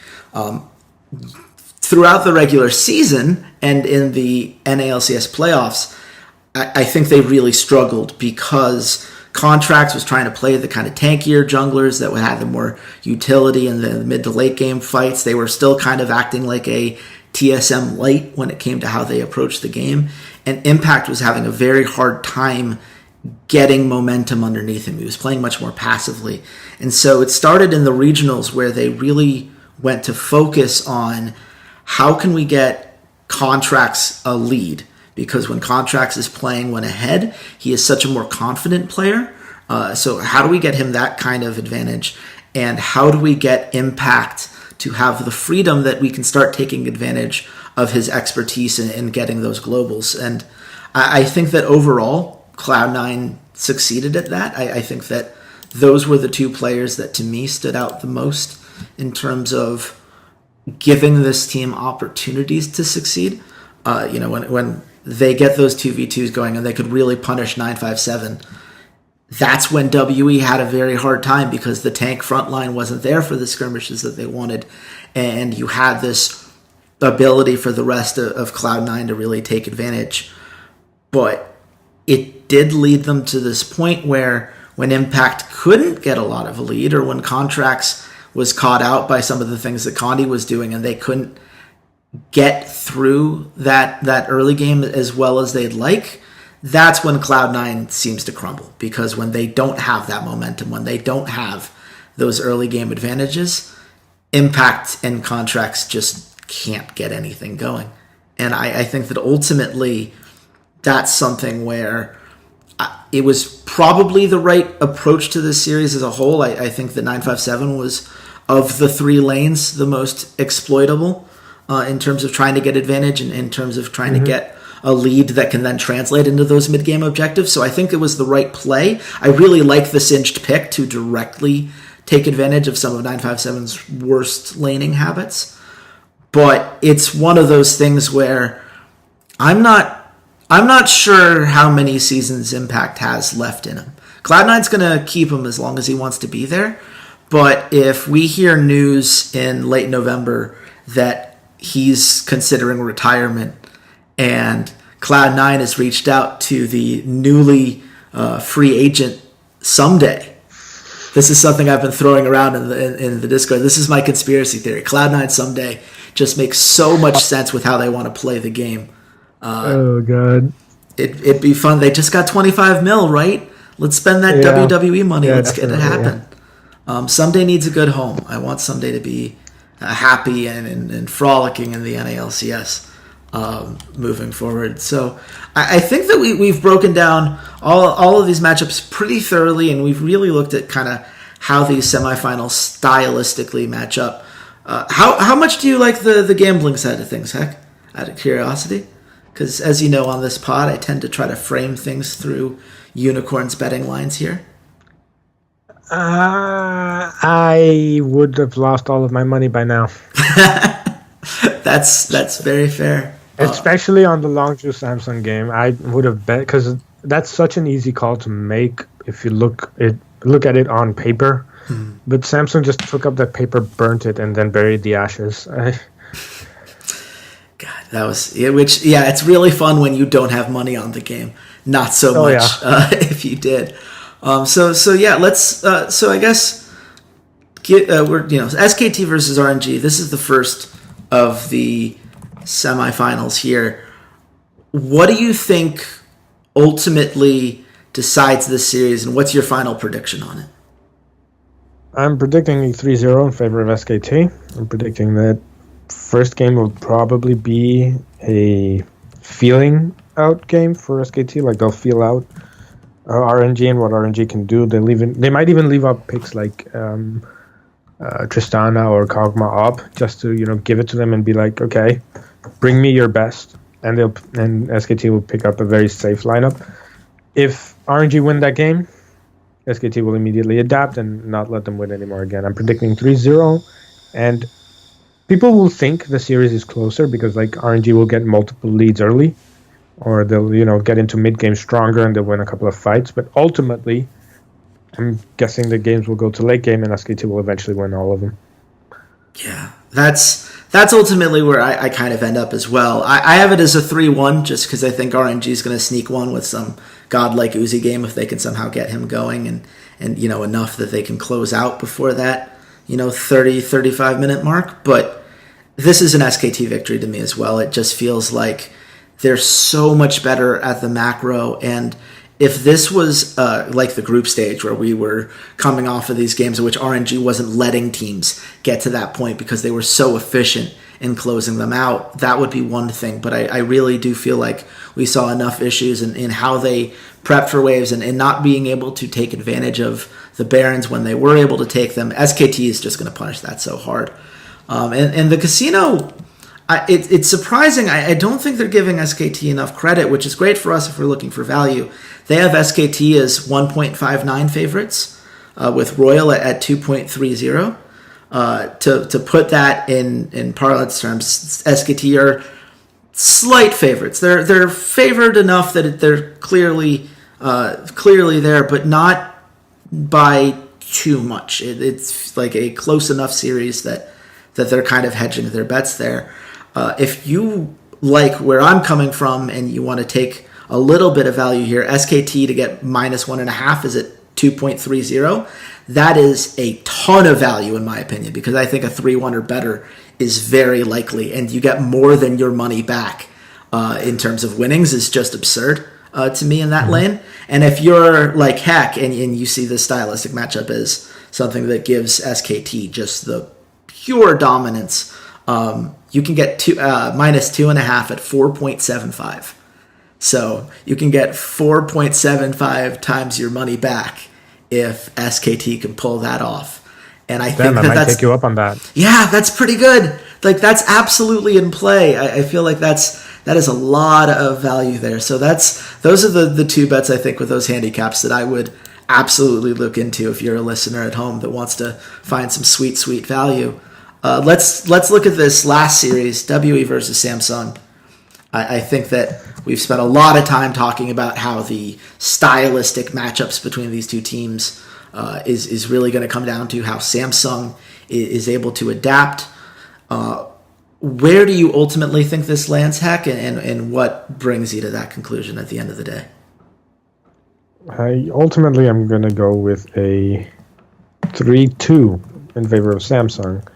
S1: Throughout the regular season and in the NALCS playoffs, I think they really struggled because Contracts was trying to play the kind of tankier junglers that would have the more utility in the mid to late game fights. They were still kind of acting like a TSM light when it came to how they approached the game. And Impact was having a very hard time getting momentum underneath him. He was playing much more passively. And so it started in the regionals where they really went to focus on how can we get Contracts a lead? Because when Contracts is playing when ahead, he is such a more confident player. So how do we get him that kind of advantage? And how do we get Impact to have the freedom that we can start taking advantage of his expertise in getting those globals? And I think that overall, Cloud9 succeeded at that. I think that those were the two players that to me stood out the most in terms of giving this team opportunities to succeed. When they get those 2v2s going and they could really punish 957, that's when WE had a very hard time because the tank front line wasn't there for the skirmishes that they wanted, and you had this ability for the rest of Cloud9 to really take advantage. But it did lead them to this point where when Impact couldn't get a lot of a lead, or when Contracts was caught out by some of the things that Condi was doing and they couldn't get through that early game as well as they'd like, that's when Cloud9 seems to crumble. Because when they don't have that momentum, when they don't have those early game advantages, Impact and Contracts just can't get anything going. And I think that ultimately that's something where it was probably the right approach to this series as a whole. I think that 957 was, of the three lanes, the most exploitable in terms of trying to get advantage and in terms of trying to get a lead that can then translate into those mid-game objectives. So I think it was the right play. I really like the cinched pick to directly take advantage of some of 957's worst laning habits. But it's one of those things where I'm not sure how many seasons Impact has left in him. Cloud9's going to keep him as long as he wants to be there. But if we hear news in late November that he's considering retirement, and Cloud9 has reached out to the newly free agent Someday. This is something I've been throwing around in the Discord. This is my conspiracy theory. Cloud9 Someday just makes so much sense with how they want to play the game.
S2: Oh god,
S1: it'd be fun. They just got 25 mil, right? Let's spend that WWE money. Let's get it happen. Someday needs a good home. I want Someday to be happy and frolicking in the NALCS moving forward. So I think that we've broken down all of these matchups pretty thoroughly, and we've really looked at kind of how these semifinals stylistically match up. How much do you like the gambling side of things, Heck? Out of curiosity? Because as you know, on this pod, I tend to try to frame things through Unikrn's betting lines here.
S2: I would have lost all of my money by now.
S1: That's very fair.
S2: Especially on the Longzhu Samsung game, I would have bet, because that's such an easy call to make if you look at it on paper. But Samsung just took up that paper, burnt it, and then buried the ashes.
S1: God, that was it's really fun when you don't have money on the game. Not so much if you did. So I guess we're SKT versus RNG. This is the first of the semifinals here. What do you think ultimately decides this series, and what's your final prediction on it?
S2: I'm predicting a 3-0 in favor of SKT. I'm predicting that first game will probably be a feeling out game for SKT. Like, they'll feel out RNG and what RNG can do. They might even leave up picks like Tristana or Kog'Maw up, just to give it to them and be like, okay, bring me your best, and SKT will pick up a very safe lineup. If RNG win that game, SKT will immediately adapt and not let them win anymore again. I'm predicting 3-0, and people will think the series is closer because like RNG will get multiple leads early, or they'll get into mid game stronger and they'll win a couple of fights. But ultimately, I'm guessing the games will go to late game and SKT will eventually win all of them.
S1: Yeah, that's ultimately where I kind of end up as well. I have it as a 3-1 just because I think RNG is going to sneak one with some godlike Uzi game if they can somehow get him going and enough that they can close out before that 30-35 minute mark. But this is an SKT victory to me as well. It just feels like they're so much better at the macro, and if this was like the group stage where we were coming off of these games in which RNG wasn't letting teams get to that point because they were so efficient in closing them out, that would be one thing. But I really do feel like we saw enough issues in how they prepped for waves and not being able to take advantage of the Barons when they were able to take them. SKT is just going to punish that so hard. And the casino, it's surprising. I don't think they're giving SKT enough credit, which is great for us if we're looking for value. They have SKT as 1.59 favorites, with Royal at 2.30. To put that in parlance terms, SKT are slight favorites. They're favored enough that they're clearly there, but not by too much. It's like a close enough series that they're kind of hedging their bets there. If you like where I'm coming from and you want to take a little bit of value here, SKT to get -1.5 is at 2.30. That is a ton of value in my opinion, because I think a 3-1 or better is very likely, and you get more than your money back in terms of winnings is just absurd to me in that lane. And if you're like Heck and you see this stylistic matchup as something that gives SKT just the pure dominance, you can get -2.5 at 4.75. So you can get 4.75 times your money back if SKT can pull that off. And I think
S2: I might take you up on that.
S1: Yeah, that's pretty good. Like, that's absolutely in play. I feel like that is a lot of value there. So those are the two bets I think with those handicaps that I would absolutely look into if you're a listener at home that wants to find some sweet value. Let's look at this last series, WE versus Samsung. I think that we've spent a lot of time talking about how the stylistic matchups between these two teams is really going to come down to how Samsung is able to adapt.
S3: Where do you ultimately think this lands, Heck, and what brings you to that conclusion at the end of the day?
S2: Ultimately, I'm going to go with a 3-2 in favor of Samsung.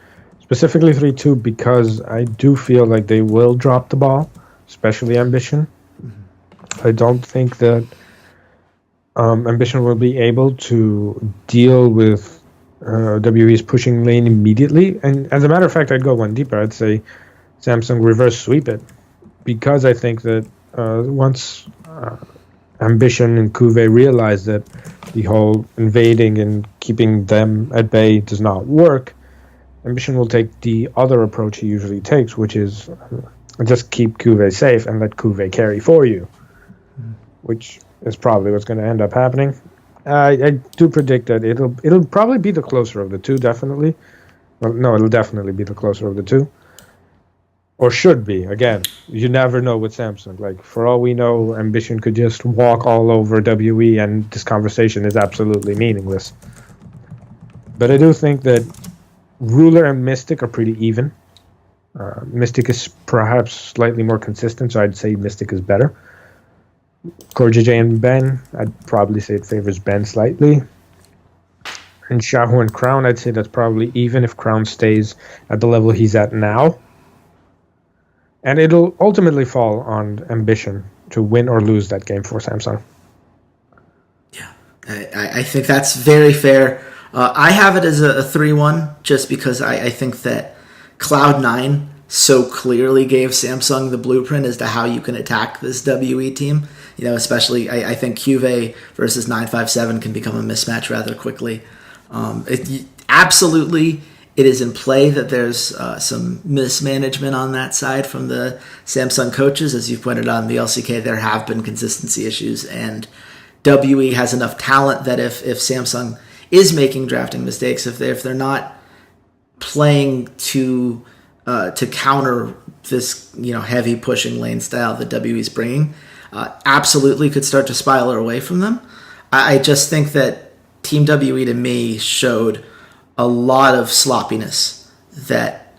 S2: Specifically 3-2 because I do feel like they will drop the ball, especially Ambition. I don't think that Ambition will be able to deal with WE's pushing lane immediately. And as a matter of fact, I'd go one deeper. I'd say Samsung reverse sweep it, because I think that once Ambition and Cuvée realize that the whole invading and keeping them at bay does not work, Ambition will take the other approach he usually takes, which is just keep Cuvée safe and let Cuvée carry for you, which is probably what's going to end up happening. I do predict that it'll probably be the closer of the two, definitely. Well, no, it'll definitely be the closer of the two. Or should be. Again, you never know with Samsung. Like, for all we know, Ambition could just walk all over WE and this conversation is absolutely meaningless. But I do think that Ruler and Mystic are pretty even. Mystic is perhaps slightly more consistent, so I'd say Mystic is better. Core JJ and Ben, I'd probably say it favors Ben slightly. And Xiaohu and Crown, I'd say that's probably even if Crown stays at the level he's at now. And it'll ultimately fall on Ambition to win or lose that game for Samsung.
S3: Yeah, I think that's very fair. I have it as a 3-1 just because I think that Cloud9 so clearly gave Samsung the blueprint as to how you can attack this WE team. You know, especially I think Cuvée versus 957 can become a mismatch rather quickly. Absolutely, it is in play that there's some mismanagement on that side from the Samsung coaches. As you pointed out in the LCK, there have been consistency issues, and WE has enough talent that if Samsung is making drafting mistakes, if they're not playing to counter this heavy pushing lane style that WE is bringing, absolutely could start to spiral away from them. I just think that Team WE to me showed a lot of sloppiness that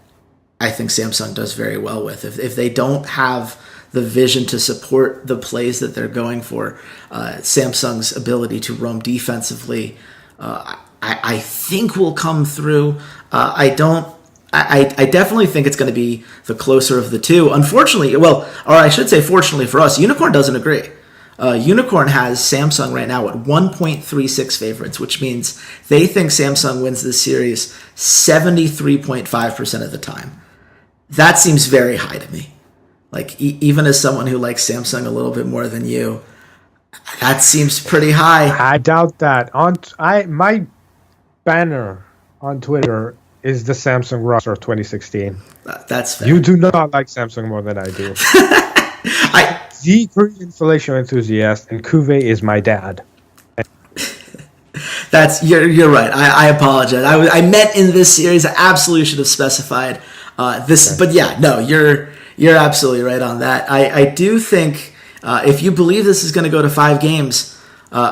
S3: I think Samsung does very well with. If they don't have the vision to support the plays that they're going for, Samsung's ability to roam defensively, I think will come through. I definitely think it's going to be the closer of the two. Unfortunately, or I should say fortunately for us, Unikrn doesn't agree. Unikrn has Samsung right now at 1.36 favorites, which means they think Samsung wins this series 73.5% of the time. That seems very high to me. Like, even as someone who likes Samsung a little bit more than you, that seems pretty high.
S2: I doubt that. My banner on Twitter is the Samsung roster of 2016.
S3: That's fair.
S2: You do not like Samsung more than I do. The Korean installation enthusiast, and Cuvée is my dad.
S3: You're right. I apologize. I meant in this series. I absolutely should have specified this. Okay. But yeah, no, you're absolutely right on that. I do think if you believe this is going to go to 5 games,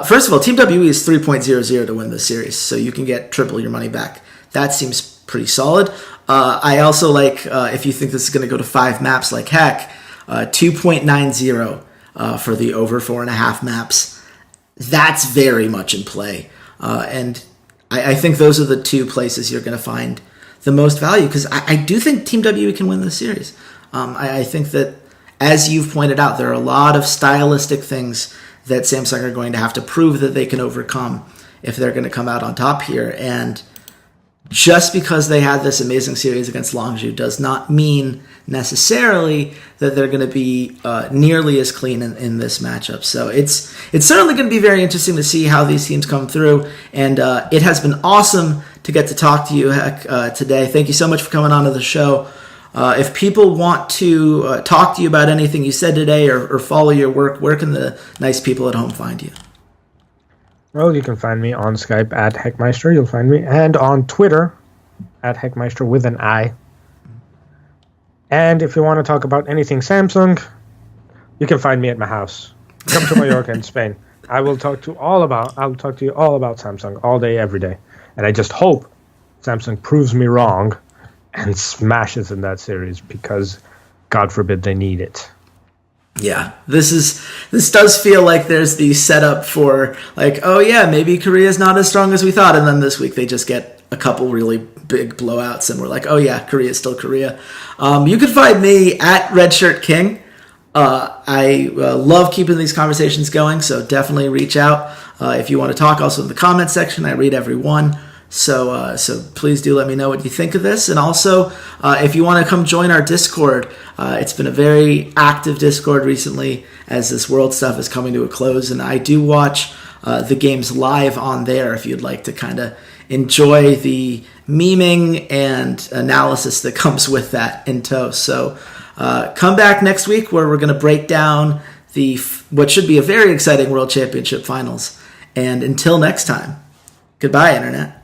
S3: first of all, Team WE is 3.00 to win this series, so you can get triple your money back. That seems pretty solid. I also like if you think this is going to go to 5 maps like Heck. 2.90 for the over 4.5 maps. That's very much in play. And I think those are the 2 places you're going to find the most value, because I do think Team WE can win this series. I think that, as you've pointed out, there are a lot of stylistic things that Samsung are going to have to prove that they can overcome if they're going to come out on top here. And just because they had this amazing series against Longzhu does not mean necessarily that they're going to be nearly as clean in this matchup. So it's certainly going to be very interesting to see how these teams come through. And it has been awesome to get to talk to you, Heck, today. Thank you so much for coming on to the show. If people want to talk to you about anything you said today or follow your work, where can the nice people at home find you?
S2: Well, you can find me on Skype at HeckMaister. You'll find me. And on Twitter at HeckMaister with an I. And if you want to talk about anything Samsung, you can find me at my house. Come to Mallorca in Spain. I'll talk to you all about Samsung all day, every day. And I just hope Samsung proves me wrong and smashes in that series because, God forbid, they need it.
S3: Yeah, this does feel like there's the setup for like, oh yeah, maybe Korea's not as strong as we thought, and then this week they just get a couple really big blowouts, and we're like, oh yeah, Korea's still Korea. You can find me at RedShirtKing. I love keeping these conversations going, so definitely reach out if you want to talk. Also in the comment section, I read every one. So please do let me know what you think of this. And also, if you want to come join our Discord, it's been a very active Discord recently as this world stuff is coming to a close. And I do watch the games live on there if you'd like to kind of enjoy the memeing and analysis that comes with that in tow. So come back next week where we're going to break down what should be a very exciting World Championship Finals. And until next time, goodbye, Internet.